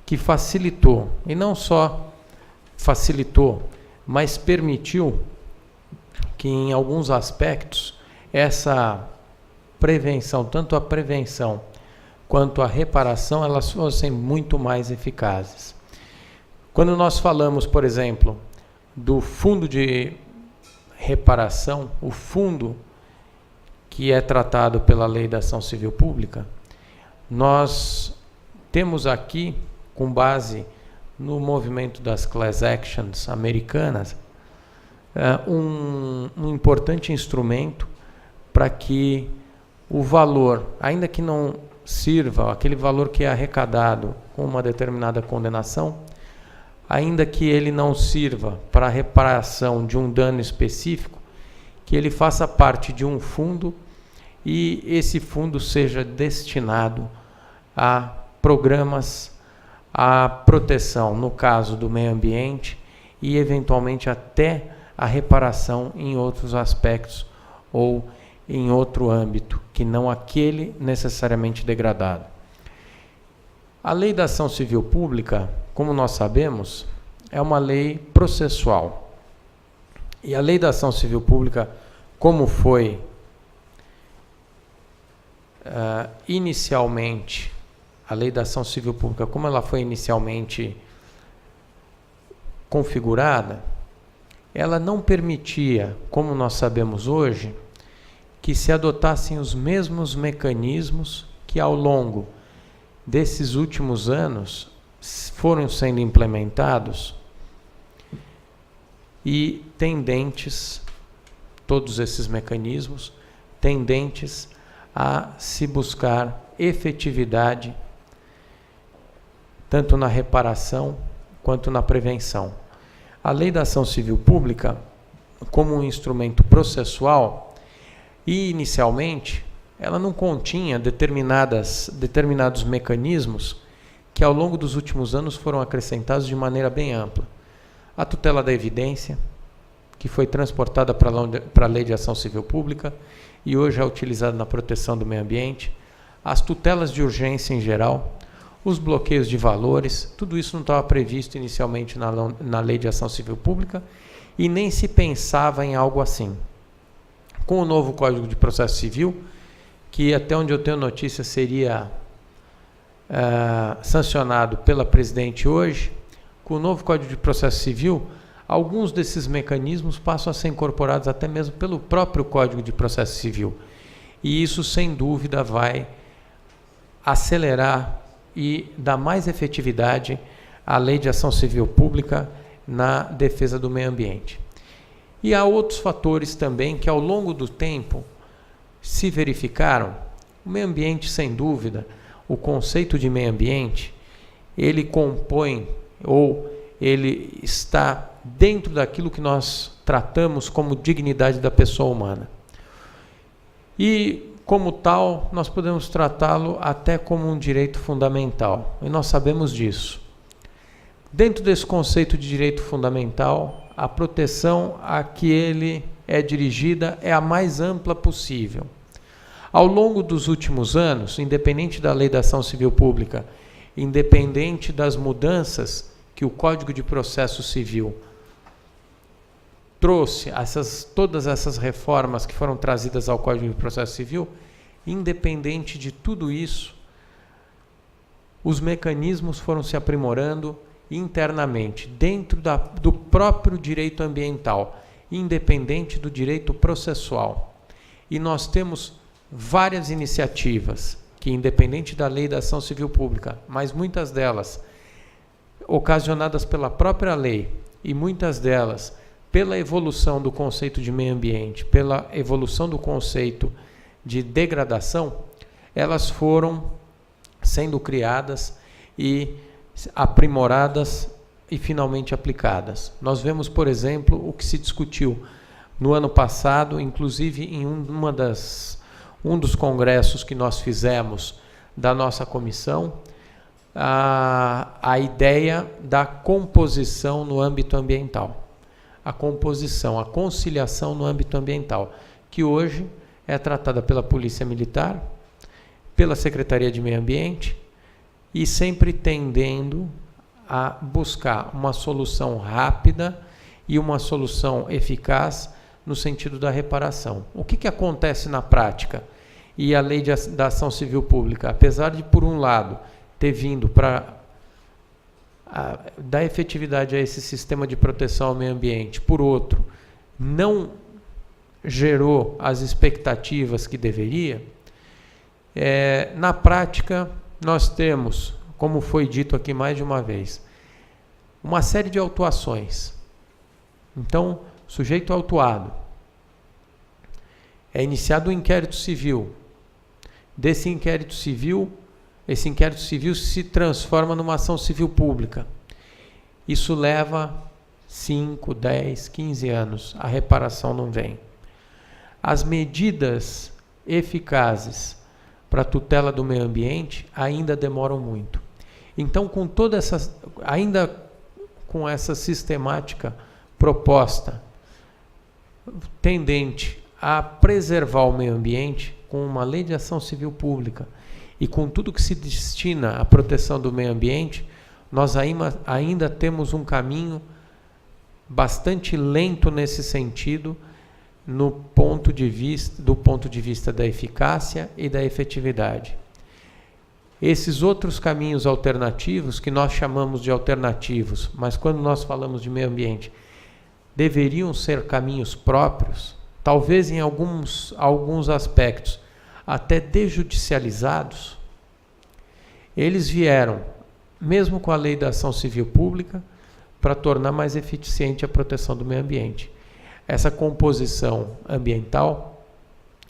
que facilitou, e não só facilitou, mas permitiu que, em alguns aspectos, essa prevenção, tanto a prevenção quanto a reparação, elas fossem muito mais eficazes. Quando nós falamos, por exemplo, do fundo de reparação, o fundo que é tratado pela Lei da Ação Civil Pública, nós temos aqui, com base no movimento das class actions americanas, um importante instrumento para que o valor, ainda que não sirva, aquele valor que é arrecadado com uma determinada condenação, ainda que ele não sirva para a reparação de um dano específico, que ele faça parte de um fundo e esse fundo seja destinado a programas, a proteção, no caso do meio ambiente, e eventualmente até a reparação em outros aspectos ou em outro âmbito, que não aquele necessariamente degradado. A Lei da Ação Civil Pública, como nós sabemos, é uma lei processual. E a Lei da Ação Civil Pública, como foi inicialmente, a Lei da Ação Civil Pública, como ela foi inicialmente configurada, ela não permitia, como nós sabemos hoje, que se adotassem os mesmos mecanismos que ao longo desses últimos anos foram sendo implementados e tendentes, todos esses mecanismos, tendentes a se buscar efetividade tanto na reparação quanto na prevenção. A Lei da Ação Civil Pública, como um instrumento processual, e inicialmente ela não continha determinados mecanismos que ao longo dos últimos anos foram acrescentados de maneira bem ampla. A tutela da evidência, que foi transportada para a Lei de Ação Civil Pública e hoje é utilizada na proteção do meio ambiente, as tutelas de urgência em geral, os bloqueios de valores, tudo isso não estava previsto inicialmente na Lei de Ação Civil Pública e nem se pensava em algo assim. Com o novo Código de Processo Civil, que até onde eu tenho notícia seria sancionado pela presidente hoje, com o novo Código de Processo Civil, alguns desses mecanismos passam a ser incorporados até mesmo pelo próprio Código de Processo Civil. E isso, sem dúvida, vai acelerar e dar mais efetividade à Lei de Ação Civil Pública na defesa do meio ambiente. E há outros fatores também que, ao longo do tempo, se verificaram. O meio ambiente, sem dúvida, o conceito de meio ambiente, ele compõe ou ele está dentro daquilo que nós tratamos como dignidade da pessoa humana. E, como tal, nós podemos tratá-lo até como um direito fundamental. E nós sabemos disso. Dentro desse conceito de direito fundamental, a proteção a que ele é dirigida é a mais ampla possível. Ao longo dos últimos anos, independente da Lei da Ação Civil Pública, independente das mudanças que o Código de Processo Civil trouxe, todas essas reformas que foram trazidas ao Código de Processo Civil, independente de tudo isso, os mecanismos foram se aprimorando internamente, dentro do próprio direito ambiental, independente do direito processual. E nós temos várias iniciativas que, independente da Lei da Ação Civil Pública, mas muitas delas ocasionadas pela própria lei e muitas delas pela evolução do conceito de meio ambiente, pela evolução do conceito de degradação, elas foram sendo criadas e aprimoradas e finalmente aplicadas. Nós vemos, por exemplo, o que se discutiu no ano passado, inclusive em um dos congressos que nós fizemos da nossa comissão, a ideia da composição no âmbito ambiental. A composição, a conciliação no âmbito ambiental, que hoje é tratada pela Polícia Militar, pela Secretaria de Meio Ambiente, e sempre tendendo a buscar uma solução rápida e uma solução eficaz no sentido da reparação. O que acontece na prática? E a Lei da Ação Civil Pública, apesar de, por um lado, ter vindo para dar efetividade a esse sistema de proteção ao meio ambiente, por outro, não gerou as expectativas que deveria, na prática, nós temos, como foi dito aqui mais de uma vez, uma série de autuações. Então, sujeito autuado, é iniciado um inquérito civil. Esse inquérito civil se transforma numa ação civil pública. Isso leva 5, 10, 15 anos. A reparação não vem. As medidas eficazes para a tutela do meio ambiente ainda demoram muito. Então, ainda com essa sistemática proposta tendente a preservar o meio ambiente, com uma lei de ação civil pública e com tudo que se destina à proteção do meio ambiente, nós ainda temos um caminho bastante lento nesse sentido, do ponto de vista da eficácia e da efetividade. Esses outros caminhos alternativos, que nós chamamos de alternativos, mas quando nós falamos de meio ambiente, deveriam ser caminhos próprios, talvez em alguns aspectos até desjudicializados, eles vieram, mesmo com a Lei da Ação Civil Pública, para tornar mais eficiente a proteção do meio ambiente. Essa composição ambiental,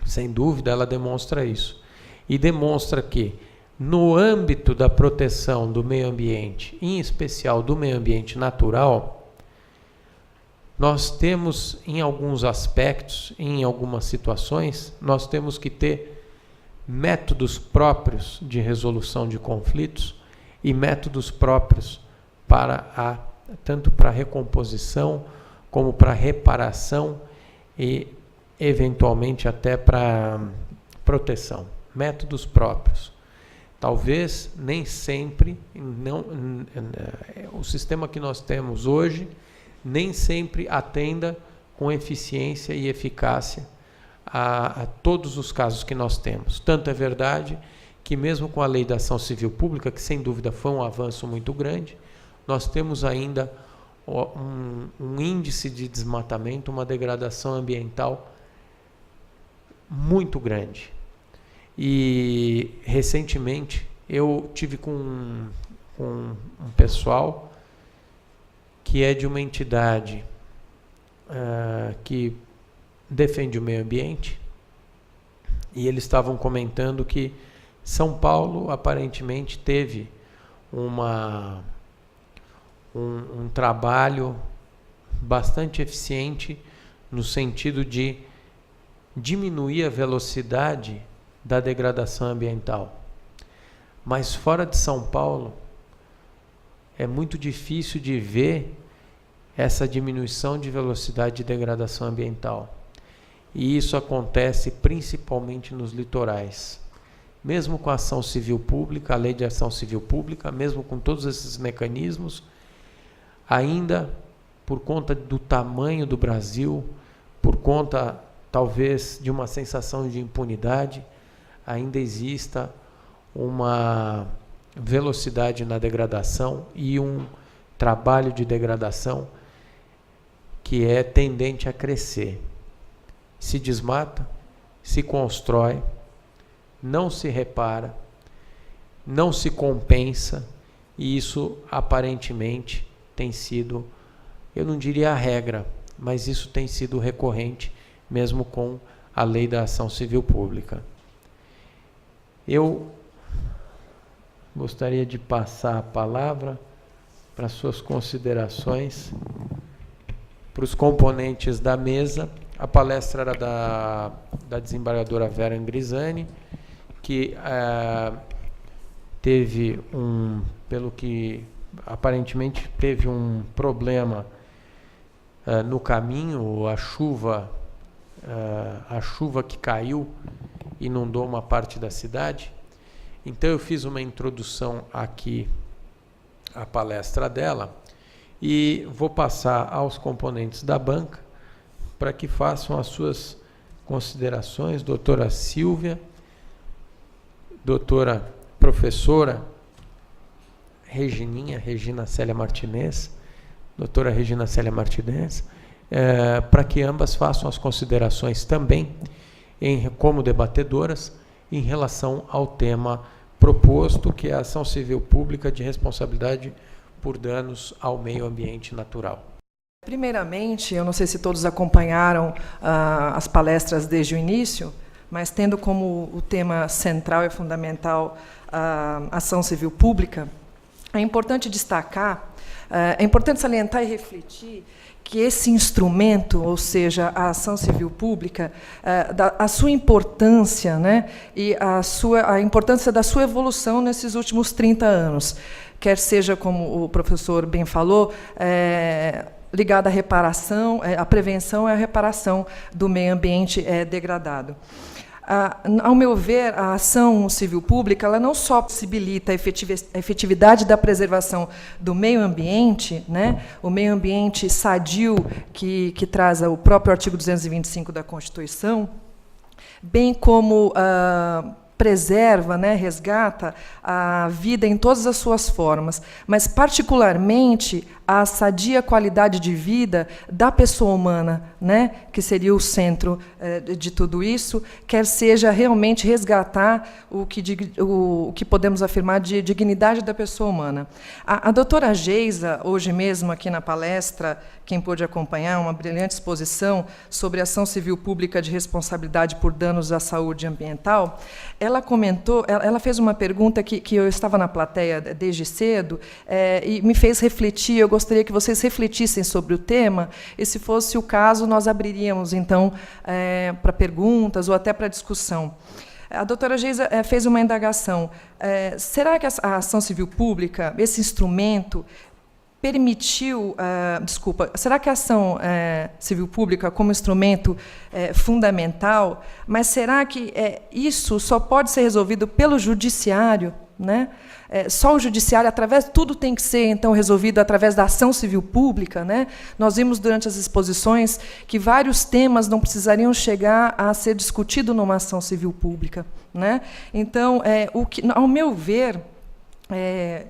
sem dúvida, ela demonstra isso. E demonstra que, no âmbito da proteção do meio ambiente, em especial do meio ambiente natural, nós temos, em alguns aspectos, em algumas situações, nós temos que ter métodos próprios de resolução de conflitos e métodos próprios tanto para recomposição, como para reparação e, eventualmente, até para proteção. Métodos próprios. Talvez nem sempre, o sistema que nós temos hoje, nem sempre atenda com eficiência e eficácia a todos os casos que nós temos. Tanto é verdade que, mesmo com a Lei da Ação Civil Pública, que sem dúvida foi um avanço muito grande, nós temos ainda um índice de desmatamento, uma degradação ambiental muito grande. E recentemente eu tive com um pessoal que é de uma entidade que defende o meio ambiente, e eles estavam comentando que São Paulo aparentemente teve um trabalho bastante eficiente no sentido de diminuir a velocidade da degradação ambiental. Mas fora de São Paulo, é muito difícil de ver essa diminuição de velocidade de degradação ambiental. E isso acontece principalmente nos litorais. Mesmo com a ação civil pública, a lei de ação civil pública, mesmo com todos esses mecanismos, ainda por conta do tamanho do Brasil, por conta talvez de uma sensação de impunidade, ainda exista uma velocidade na degradação e um trabalho de degradação que é tendente a crescer. Se desmata, se constrói, não se repara, não se compensa, e isso aparentemente tem sido, eu não diria a regra, mas isso tem sido recorrente mesmo com a lei da ação civil pública. Eu gostaria de passar a palavra para suas considerações para os componentes da mesa. A palestra era da desembargadora Vera Angrisani, que teve pelo que aparentemente teve um problema no caminho, a chuva que caiu inundou uma parte da cidade. Então eu fiz uma introdução aqui à palestra dela e vou passar aos componentes da banca para que façam as suas considerações. Doutora Silvia, doutora professora Regina Célia Martinez, doutora Regina Célia Martinez, para que ambas façam as considerações também como debatedoras em relação ao tema proposto, que é a ação civil pública de responsabilidade por danos ao meio ambiente natural. Primeiramente, eu não sei se todos acompanharam as palestras desde o início, mas tendo como o tema central e fundamental a ação civil pública, é importante destacar, é importante salientar e refletir que esse instrumento, ou seja, a ação civil pública, a sua importância, né, e a importância da sua evolução nesses últimos 30 anos, quer seja, como o professor bem falou, ligada à reparação, à prevenção e à reparação do meio ambiente degradado. Ao meu ver, a ação civil pública ela não só possibilita a efetividade da preservação do meio ambiente, né, o meio ambiente sadio que traz o próprio artigo 225 da Constituição, bem como preserva, né, resgata a vida em todas as suas formas, mas particularmente a sadia qualidade de vida da pessoa humana, né, que seria o centro de tudo isso, quer seja realmente resgatar o que podemos afirmar de dignidade da pessoa humana. A doutora Geisa, hoje mesmo aqui na palestra, quem pôde acompanhar, uma brilhante exposição sobre ação civil pública de responsabilidade por danos à saúde ambiental, ela comentou, ela fez uma pergunta que eu estava na plateia desde cedo e me fez refletir. Eu gostaria que vocês refletissem sobre o tema e, se fosse o caso, nós abriríamos, então, para perguntas ou até para discussão. A doutora Geisa fez uma indagação. Será que a ação civil pública, esse instrumento, permitiu, será que a ação civil pública, como instrumento fundamental, mas será que isso só pode ser resolvido pelo judiciário, né? Só o judiciário, tudo tem que ser, então, resolvido através da ação civil pública, né? Nós vimos durante as exposições que vários temas não precisariam chegar a ser discutido numa ação civil pública, né? Então, ao meu ver,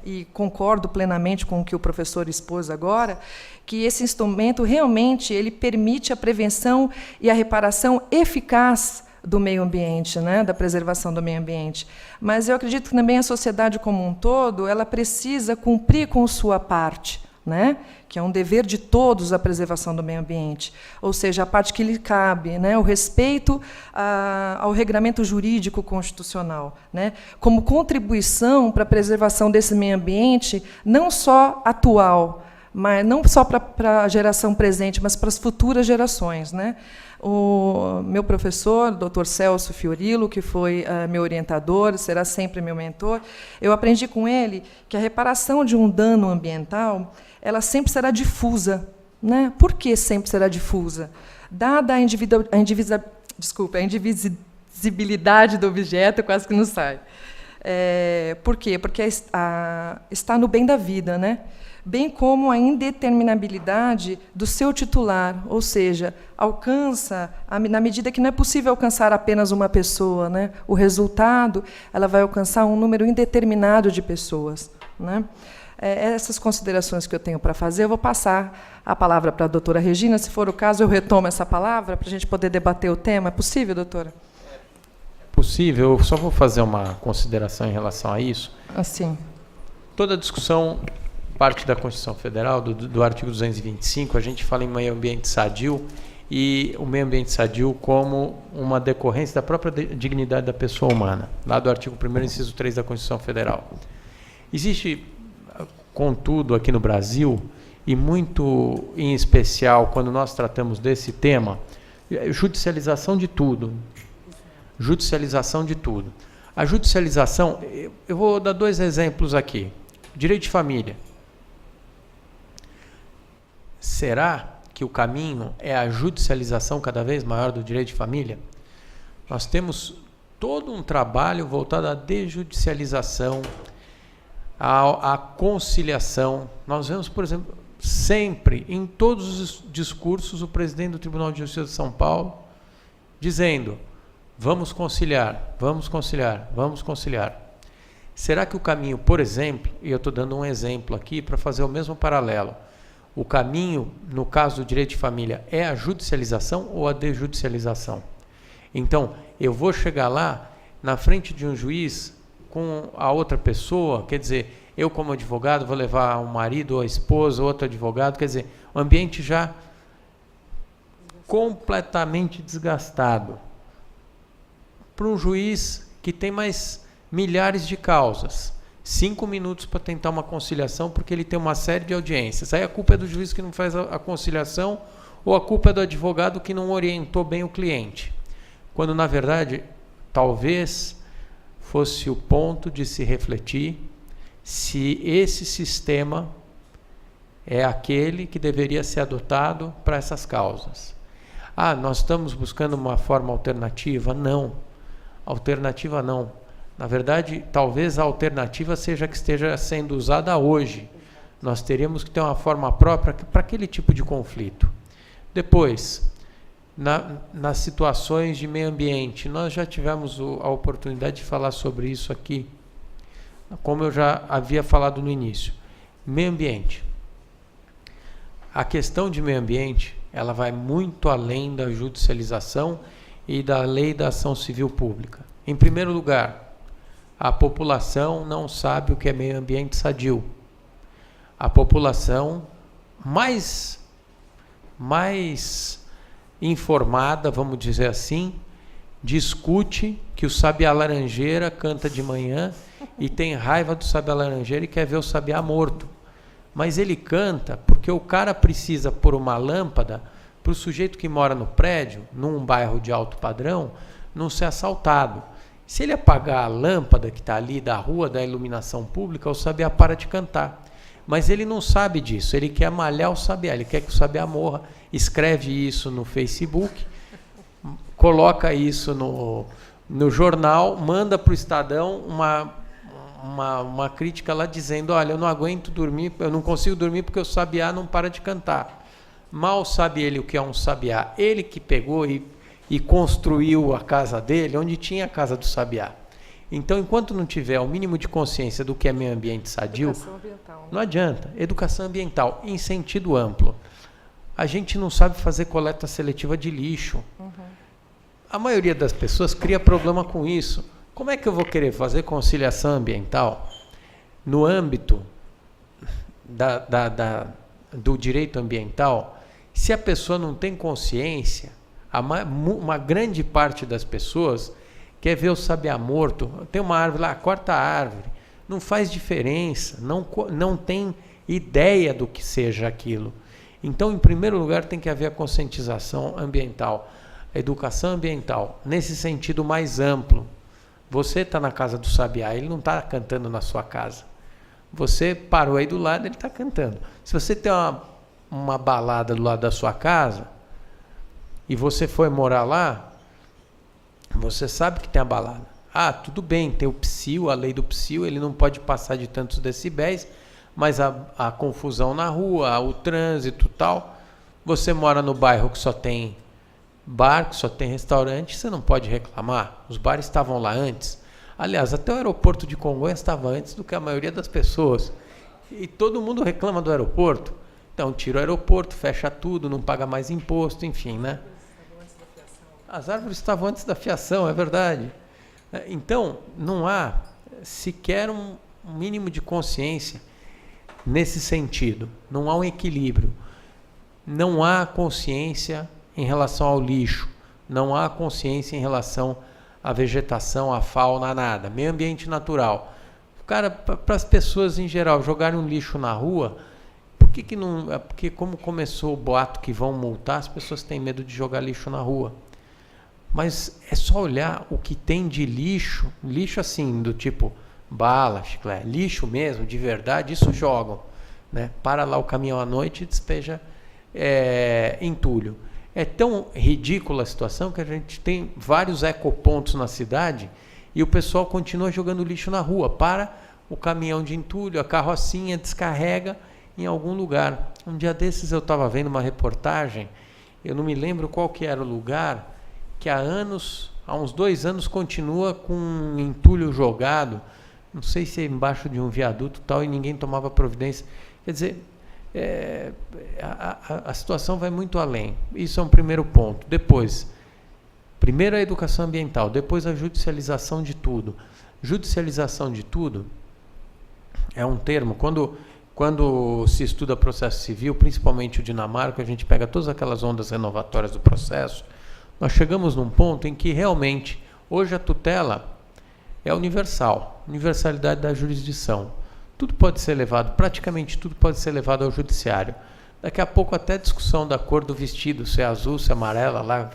e concordo plenamente com o que o professor expôs agora, que esse instrumento realmente ele permite a prevenção e a reparação eficaz do meio ambiente, né, da preservação do meio ambiente. Mas eu acredito que também a sociedade como um todo, ela precisa cumprir com sua parte, né, que é um dever de todos a preservação do meio ambiente, ou seja, a parte que lhe cabe, né, o respeito ao regramento jurídico constitucional, né, como contribuição para a preservação desse meio ambiente, não só atual, mas não só para a geração presente, mas para as futuras gerações, né. O meu professor, Dr. Celso Fiorilo, que foi meu orientador, será sempre meu mentor, eu aprendi com ele que a reparação de um dano ambiental, ela sempre será difusa, né? Por que sempre será difusa? Dada a indivisibilidade do objeto, quase que não sai. Por quê? Porque está no bem da vida, né? Bem como a indeterminabilidade do seu titular, ou seja, alcança, na medida que não é possível alcançar apenas uma pessoa, né? O resultado, ela vai alcançar um número indeterminado de pessoas, né? Essas considerações que eu tenho para fazer, eu vou passar a palavra para a doutora Regina, se for o caso, eu retomo essa palavra para a gente poder debater o tema. É possível, doutora? É possível, eu só vou fazer uma consideração em relação a isso. Assim. Toda a discussão parte da Constituição Federal, do artigo 225, a gente fala em meio ambiente sadio, e o meio ambiente sadio como uma decorrência da própria dignidade da pessoa humana, lá do artigo 1º, inciso 3 da Constituição Federal. Existe, contudo, aqui no Brasil, e muito em especial quando nós tratamos desse tema, judicialização de tudo. Judicialização de tudo. A judicialização, eu vou dar 2 exemplos aqui. Direito de família. Será que o caminho é a judicialização cada vez maior do direito de família? Nós temos todo um trabalho voltado à desjudicialização, à conciliação. Nós vemos, por exemplo, sempre, em todos os discursos, o presidente do Tribunal de Justiça de São Paulo dizendo: vamos conciliar, vamos conciliar, vamos conciliar. Será que o caminho, por exemplo, e eu estou dando um exemplo aqui para fazer o mesmo paralelo, o caminho, no caso do direito de família, é a judicialização ou a desjudicialização? Então, eu vou chegar lá, na frente de um juiz, com a outra pessoa, quer dizer, eu como advogado vou levar um marido ou a esposa, outro advogado, quer dizer, o ambiente já completamente desgastado. Para um juiz que tem mais milhares de causas, 5 minutos para tentar uma conciliação, porque ele tem uma série de audiências. Aí a culpa é do juiz que não faz a conciliação, ou a culpa é do advogado que não orientou bem o cliente. Quando, na verdade, talvez fosse o ponto de se refletir se esse sistema é aquele que deveria ser adotado para essas causas. Nós estamos buscando uma forma alternativa? Não. Alternativa não. Na verdade, talvez a alternativa seja a que esteja sendo usada hoje. Nós teríamos que ter uma forma própria para aquele tipo de conflito. Depois, nas situações de meio ambiente, nós já tivemos a oportunidade de falar sobre isso aqui, como eu já havia falado no início. Meio ambiente. A questão de meio ambiente, ela vai muito além da judicialização e da lei da ação civil pública. Em primeiro lugar, a população não sabe o que é meio ambiente sadio. A população mais informada, vamos dizer assim, discute que o sabiá laranjeira canta de manhã e tem raiva do sabiá laranjeira e quer ver o sabiá morto. Mas ele canta porque o cara precisa pôr uma lâmpada para o sujeito que mora no prédio, num bairro de alto padrão, não ser assaltado. Se ele apagar a lâmpada que está ali da rua, da iluminação pública, o sabiá para de cantar. Mas ele não sabe disso, ele quer malhar o sabiá, ele quer que o sabiá morra, escreve isso no Facebook, coloca isso no jornal, manda para o Estadão uma crítica lá dizendo: olha, eu não aguento dormir, eu não consigo dormir porque o sabiá não para de cantar. Mal sabe ele o que é um sabiá, ele que pegou e construiu a casa dele, onde tinha a casa do sabiá. Então, enquanto não tiver o mínimo de consciência do que é meio ambiente sadio, Educação ambiental, né? não adianta. Educação ambiental em sentido amplo. A gente não sabe fazer coleta seletiva de lixo. A maioria das pessoas cria problema com isso. Como é que eu vou querer fazer conciliação ambiental no âmbito do direito ambiental se a pessoa não tem consciência? Uma grande parte das pessoas quer ver o sabiá morto. Tem uma árvore lá, corta a árvore. Não faz diferença, não tem ideia do que seja aquilo. Então, em primeiro lugar, tem que haver a conscientização ambiental, a educação ambiental, nesse sentido mais amplo. Você está na casa do sabiá, ele não está cantando na sua casa. Você parou aí do lado, ele está cantando. Se você tem uma balada do lado da sua casa e você foi morar lá, você sabe que tem a balada. Ah, tudo bem, tem o PSIL, a lei do PSIL, ele não pode passar de tantos decibéis, mas a confusão na rua, o trânsito e tal. Você mora no bairro que só tem bar, que só tem restaurante, você não pode reclamar. Os bares estavam lá antes. Aliás, até o aeroporto de Congonhas estava antes do que a maioria das pessoas. E todo mundo reclama do aeroporto. Então, tira o aeroporto, fecha tudo, não paga mais imposto, enfim, né? As árvores estavam antes da fiação, é verdade. Então, não há sequer um mínimo de consciência nesse sentido. Não há um equilíbrio. Não há consciência em relação ao lixo. Não há consciência em relação à vegetação, à fauna, a nada. Meio ambiente natural. Cara, para as pessoas em geral jogarem um lixo na rua, por que não? Porque como começou o boato que vão multar, as pessoas têm medo de jogar lixo na rua. Mas é só olhar o que tem de lixo, lixo assim, do tipo bala, chiclete, lixo mesmo, de verdade, isso jogam. Né? Para lá o caminhão à noite e despeja entulho. É tão ridícula a situação que a gente tem vários ecopontos na cidade e o pessoal continua jogando lixo na rua. Para o caminhão de entulho, a carrocinha descarrega em algum lugar. Um dia desses eu estava vendo uma reportagem, eu não me lembro qual que era o lugar, que há uns 2 anos continua com um entulho jogado, não sei se é embaixo de um viaduto e tal, e ninguém tomava providência. Quer dizer, a situação vai muito além. Isso é um primeiro ponto. Depois, primeiro a educação ambiental, depois a judicialização de tudo. Judicialização de tudo é um termo, quando se estuda processo civil, principalmente o dinamarca, a gente pega todas aquelas ondas renovatórias do processo, nós chegamos num ponto em que realmente, hoje a tutela é universal, universalidade da jurisdição. Tudo pode ser levado, praticamente tudo pode ser levado ao judiciário. Daqui a pouco até a discussão da cor do vestido, se é azul, se é amarela, lá,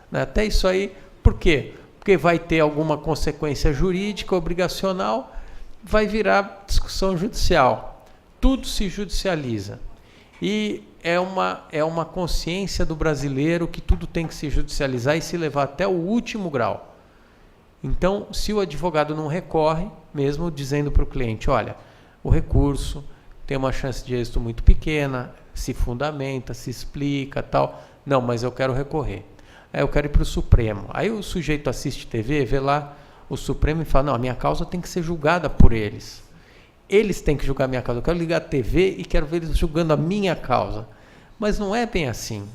né? Até isso aí, por quê? Porque vai ter alguma consequência jurídica, obrigacional, vai virar discussão judicial. Tudo se judicializa. E é uma consciência do brasileiro que tudo tem que se judicializar e se levar até o último grau. Então, se o advogado não recorre, mesmo dizendo para o cliente, olha, o recurso tem uma chance de êxito muito pequena, se fundamenta, se explica, tal. Não, mas eu quero recorrer. Aí eu quero ir para o Supremo. Aí o sujeito assiste TV, vê lá o Supremo e fala, não, a minha causa tem que ser julgada por eles. Eles têm que julgar a minha causa. Eu quero ligar a TV e quero ver eles julgando a minha causa. Mas não é bem assim.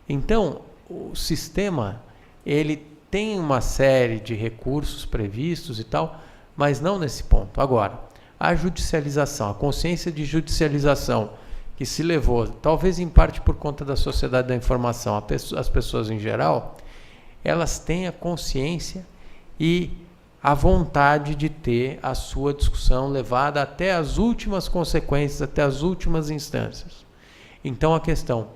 Então, o sistema, ele tem uma série de recursos previstos e tal, mas não nesse ponto. Agora, a judicialização, a consciência de judicialização que se levou, talvez em parte por conta da sociedade da informação, as pessoas em geral, elas têm a consciência e a vontade de ter a sua discussão levada até as últimas consequências, até as últimas instâncias. Então, a questão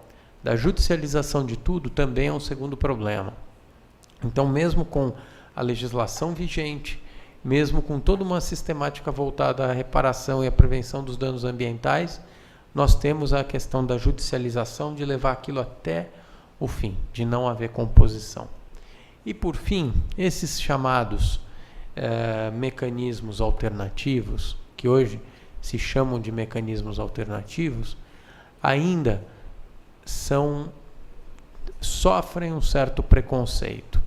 da judicialização de tudo também é um segundo problema. Então, mesmo com a legislação vigente, mesmo com toda uma sistemática voltada à reparação e à prevenção dos danos ambientais, nós temos a questão da judicialização, de levar aquilo até o fim, de não haver composição. E, por fim, esses chamados mecanismos alternativos, que hoje se chamam de mecanismos alternativos, ainda sofrem um certo preconceito.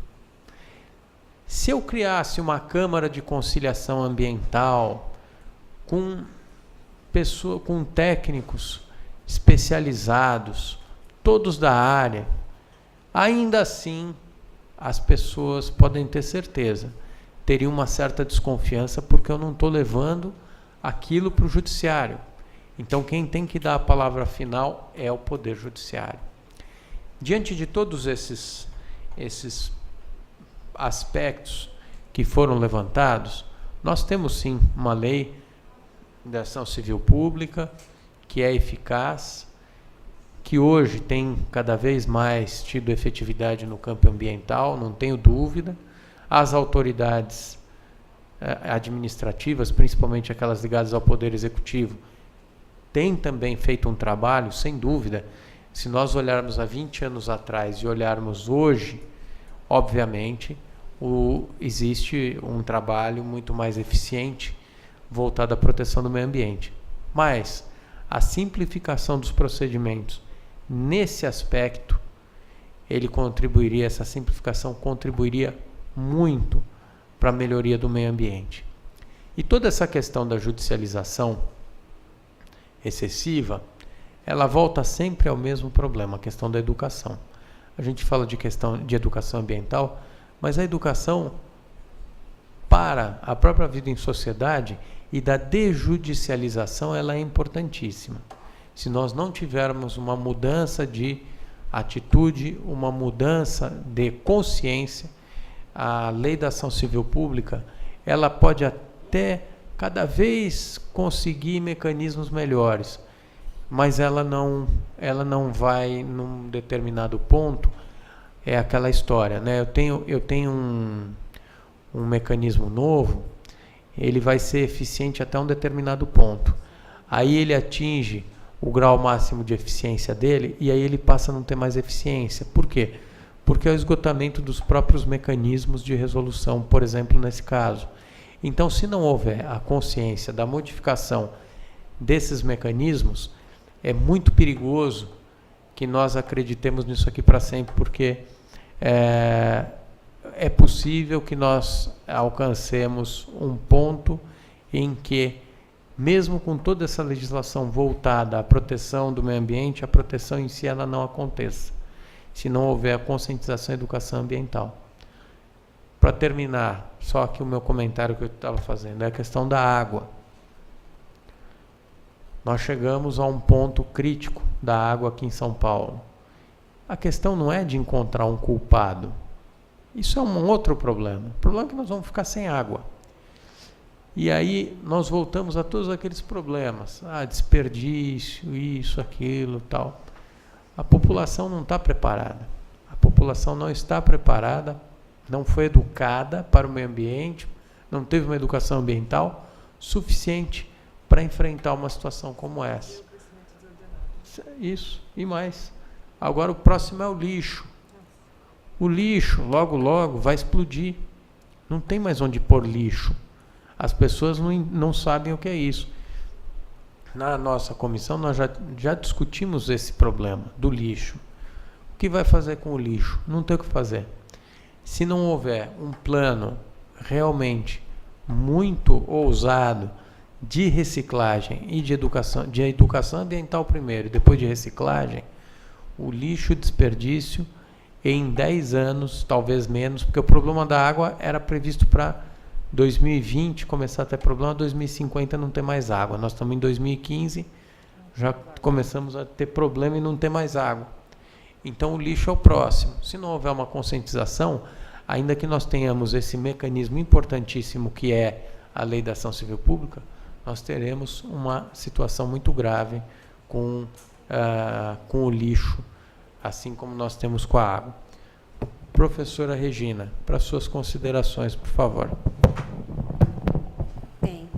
Se eu criasse uma Câmara de Conciliação Ambiental com técnicos especializados, todos da área, ainda assim as pessoas podem ter certeza, teriam uma certa desconfiança, porque eu não estou levando aquilo para o judiciário. Então quem tem que dar a palavra final é o Poder Judiciário. Diante de todos esses aspectos que foram levantados, nós temos sim uma lei da ação civil pública que é eficaz, que hoje tem cada vez mais tido efetividade no campo ambiental, não tenho dúvida. As autoridades administrativas, principalmente aquelas ligadas ao Poder Executivo, têm também feito um trabalho, sem dúvida. Se nós olharmos há 20 anos atrás e olharmos hoje, obviamente, existe um trabalho muito mais eficiente voltado à proteção do meio ambiente. Mas a simplificação dos procedimentos nesse aspecto, essa simplificação contribuiria muito para a melhoria do meio ambiente. E toda essa questão da judicialização excessiva, ela volta sempre ao mesmo problema, a questão da educação. A gente fala de questão de educação ambiental, mas a educação para a própria vida em sociedade e da desjudicialização, ela é importantíssima. Se nós não tivermos uma mudança de atitude, uma mudança de consciência, a lei da ação civil pública, ela pode até cada vez conseguir mecanismos melhores, mas ela não vai num determinado ponto. É aquela história, né? Eu tenho um mecanismo novo, ele vai ser eficiente até um determinado ponto. Aí ele atinge o grau máximo de eficiência dele e aí ele passa a não ter mais eficiência. Por quê? Porque é o esgotamento dos próprios mecanismos de resolução, por exemplo, nesse caso. Então, se não houver a consciência da modificação desses mecanismos, é muito perigoso que nós acreditemos nisso aqui para sempre, porque é possível que nós alcancemos um ponto em que, mesmo com toda essa legislação voltada à proteção do meio ambiente, a proteção em si ela não aconteça, se não houver a conscientização e educação ambiental. Para terminar, só aqui o meu comentário que eu estava fazendo, é a questão da água. Nós chegamos a um ponto crítico da água aqui em São Paulo. A questão não é de encontrar um culpado. Isso é um outro problema. O problema é que nós vamos ficar sem água. E aí nós voltamos a todos aqueles problemas. Desperdício, isso, aquilo, tal. A população não está preparada. A população não está preparada, não foi educada para o meio ambiente, não teve uma educação ambiental suficiente para enfrentar uma situação como essa. Isso, e mais. Agora o próximo é o lixo. O lixo, logo, logo, vai explodir. Não tem mais onde pôr lixo. As pessoas não sabem o que é isso. Na nossa comissão, nós já discutimos esse problema do lixo. O que vai fazer com o lixo? Não tem o que fazer. Se não houver um plano realmente muito ousado de reciclagem e de educação ambiental primeiro, depois de reciclagem, o lixo e desperdício em 10 anos, talvez menos, porque o problema da água era previsto para 2020 começar a ter problema, 2050 não ter mais água. Nós estamos em 2015, já começamos a ter problema e não ter mais água. Então o lixo é o próximo. Se não houver uma conscientização, ainda que nós tenhamos esse mecanismo importantíssimo que é a lei da ação civil pública, nós teremos uma situação muito grave com o lixo, assim como nós temos com a água. Professora Regina, para suas considerações, por favor. Bem,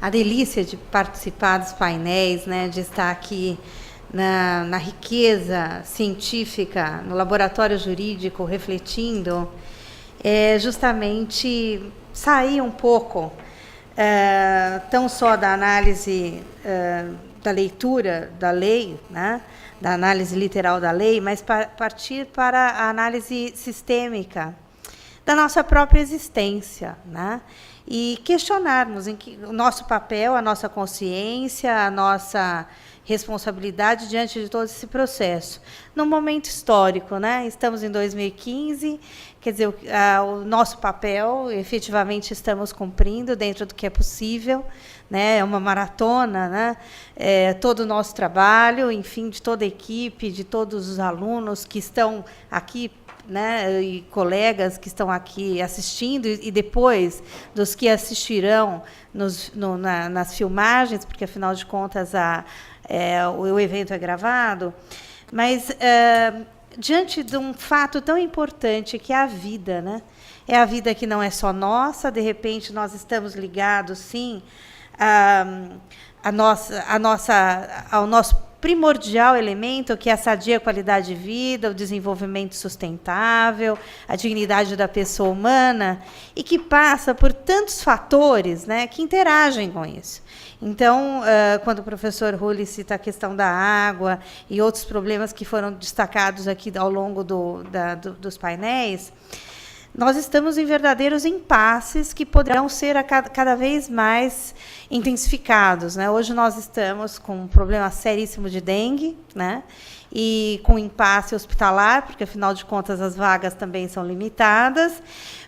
a delícia de participar dos painéis, né, de estar aqui na riqueza científica, no laboratório jurídico, refletindo, é justamente sair um pouco tão só da análise da leitura da lei, né, da análise literal da lei, mas partir para a análise sistêmica da nossa própria existência, né? E questionarmos o nosso papel, a nossa consciência, a nossa responsabilidade diante de todo esse processo. Num momento histórico, né? Estamos em 2015, quer dizer, o nosso papel, efetivamente, estamos cumprindo dentro do que é possível, né? É uma maratona, né? Todo o nosso trabalho, enfim, de toda a equipe, de todos os alunos que estão aqui, né, e colegas que estão aqui assistindo, e depois dos que assistirão nas filmagens, porque, afinal de contas, o evento é gravado. Mas, diante de um fato tão importante, que é a vida, né? É a vida que não é só nossa, de repente nós estamos ligados, sim, ao nosso primordial elemento, que é a sadia qualidade de vida, o desenvolvimento sustentável, a dignidade da pessoa humana, e que passa por tantos fatores, né, que interagem com isso. Então, quando o professor Rulli cita a questão da água e outros problemas que foram destacados aqui ao longo dos painéis, nós estamos em verdadeiros impasses que poderão ser cada vez mais intensificados, né? Hoje nós estamos com um problema seríssimo de dengue, né? E com impasse hospitalar, porque, afinal de contas, as vagas também são limitadas.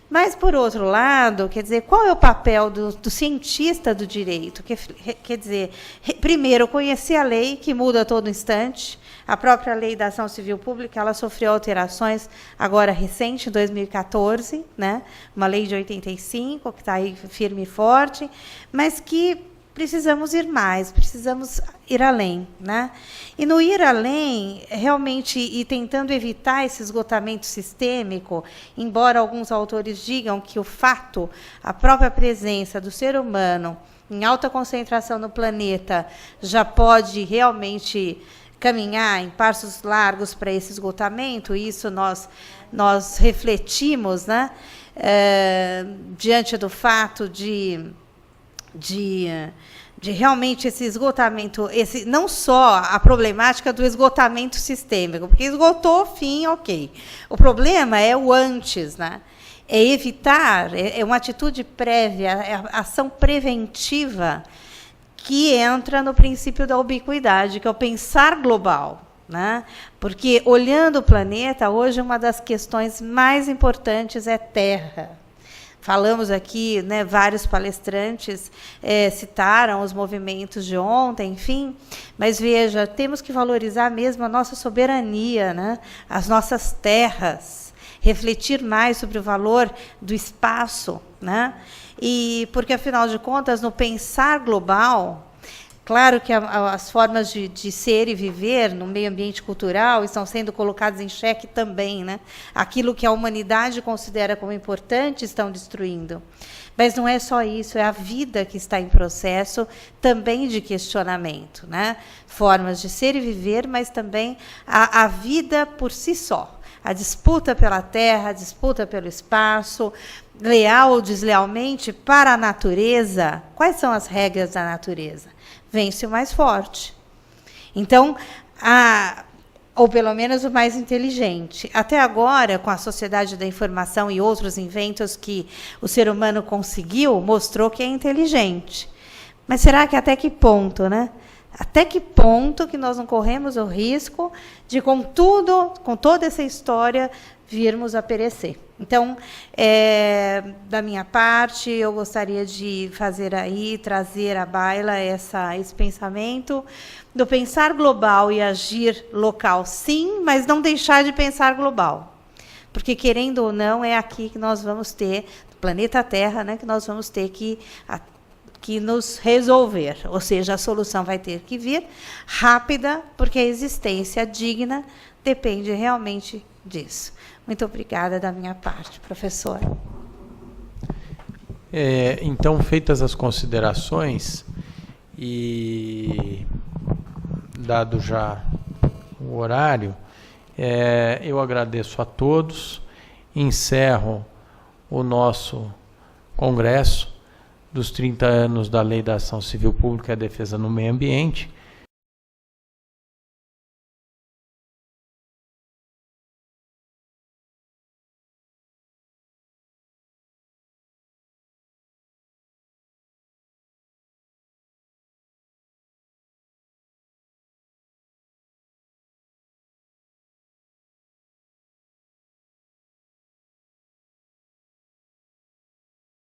Mas, por outro lado, quer dizer, qual é o papel do cientista do direito? Quer dizer, primeiro, conhecer a lei, que muda a todo instante. A própria lei da ação civil pública, ela sofreu alterações agora recente, em 2014, né? Uma lei de 85, que está aí firme e forte, mas que precisamos ir mais, precisamos ir além, né? E no ir além, realmente, e tentando evitar esse esgotamento sistêmico, embora alguns autores digam que o fato, a própria presença do ser humano em alta concentração no planeta já pode realmente caminhar em passos largos para esse esgotamento, isso nós refletimos, né? Diante do fato de realmente esse esgotamento, não só a problemática do esgotamento sistêmico, porque esgotou, fim, ok. O problema é o antes, né? É evitar, é uma atitude prévia, é a ação preventiva que entra no princípio da ubiquidade, que é o pensar global, né? Porque, olhando o planeta, hoje uma das questões mais importantes é terra. Falamos aqui, né, vários palestrantes citaram os movimentos de ontem, enfim, mas, veja, temos que valorizar mesmo a nossa soberania, né, as nossas terras, refletir mais sobre o valor do espaço, né, e porque, afinal de contas, no pensar global, claro que as formas de ser e viver no meio ambiente cultural estão sendo colocadas em xeque também, né? Aquilo que a humanidade considera como importante estão destruindo. Mas não é só isso, é a vida que está em processo também de questionamento, né? Formas de ser e viver, mas também a vida por si só. A disputa pela terra, a disputa pelo espaço, leal ou deslealmente para a natureza. Quais são as regras da natureza? Vence o mais forte. Então, ou pelo menos o mais inteligente. Até agora, com a sociedade da informação e outros inventos que o ser humano conseguiu, mostrou que é inteligente. Mas será que até que ponto, né? Até que ponto que nós não corremos o risco de, com toda essa história, virmos a perecer? Então, da minha parte, eu gostaria de trazer à baila esse pensamento do pensar global e agir local, sim, mas não deixar de pensar global. Porque, querendo ou não, é aqui que nós vamos ter, no planeta Terra, né, que nós vamos ter que nos resolver, ou seja, a solução vai ter que vir rápida, porque a existência digna depende realmente disso. Muito obrigada da minha parte, professor. Então, feitas as considerações e dado já o horário, eu agradeço a todos, encerro o nosso congresso dos 30 anos da Lei da Ação Civil Pública e a Defesa no Meio Ambiente,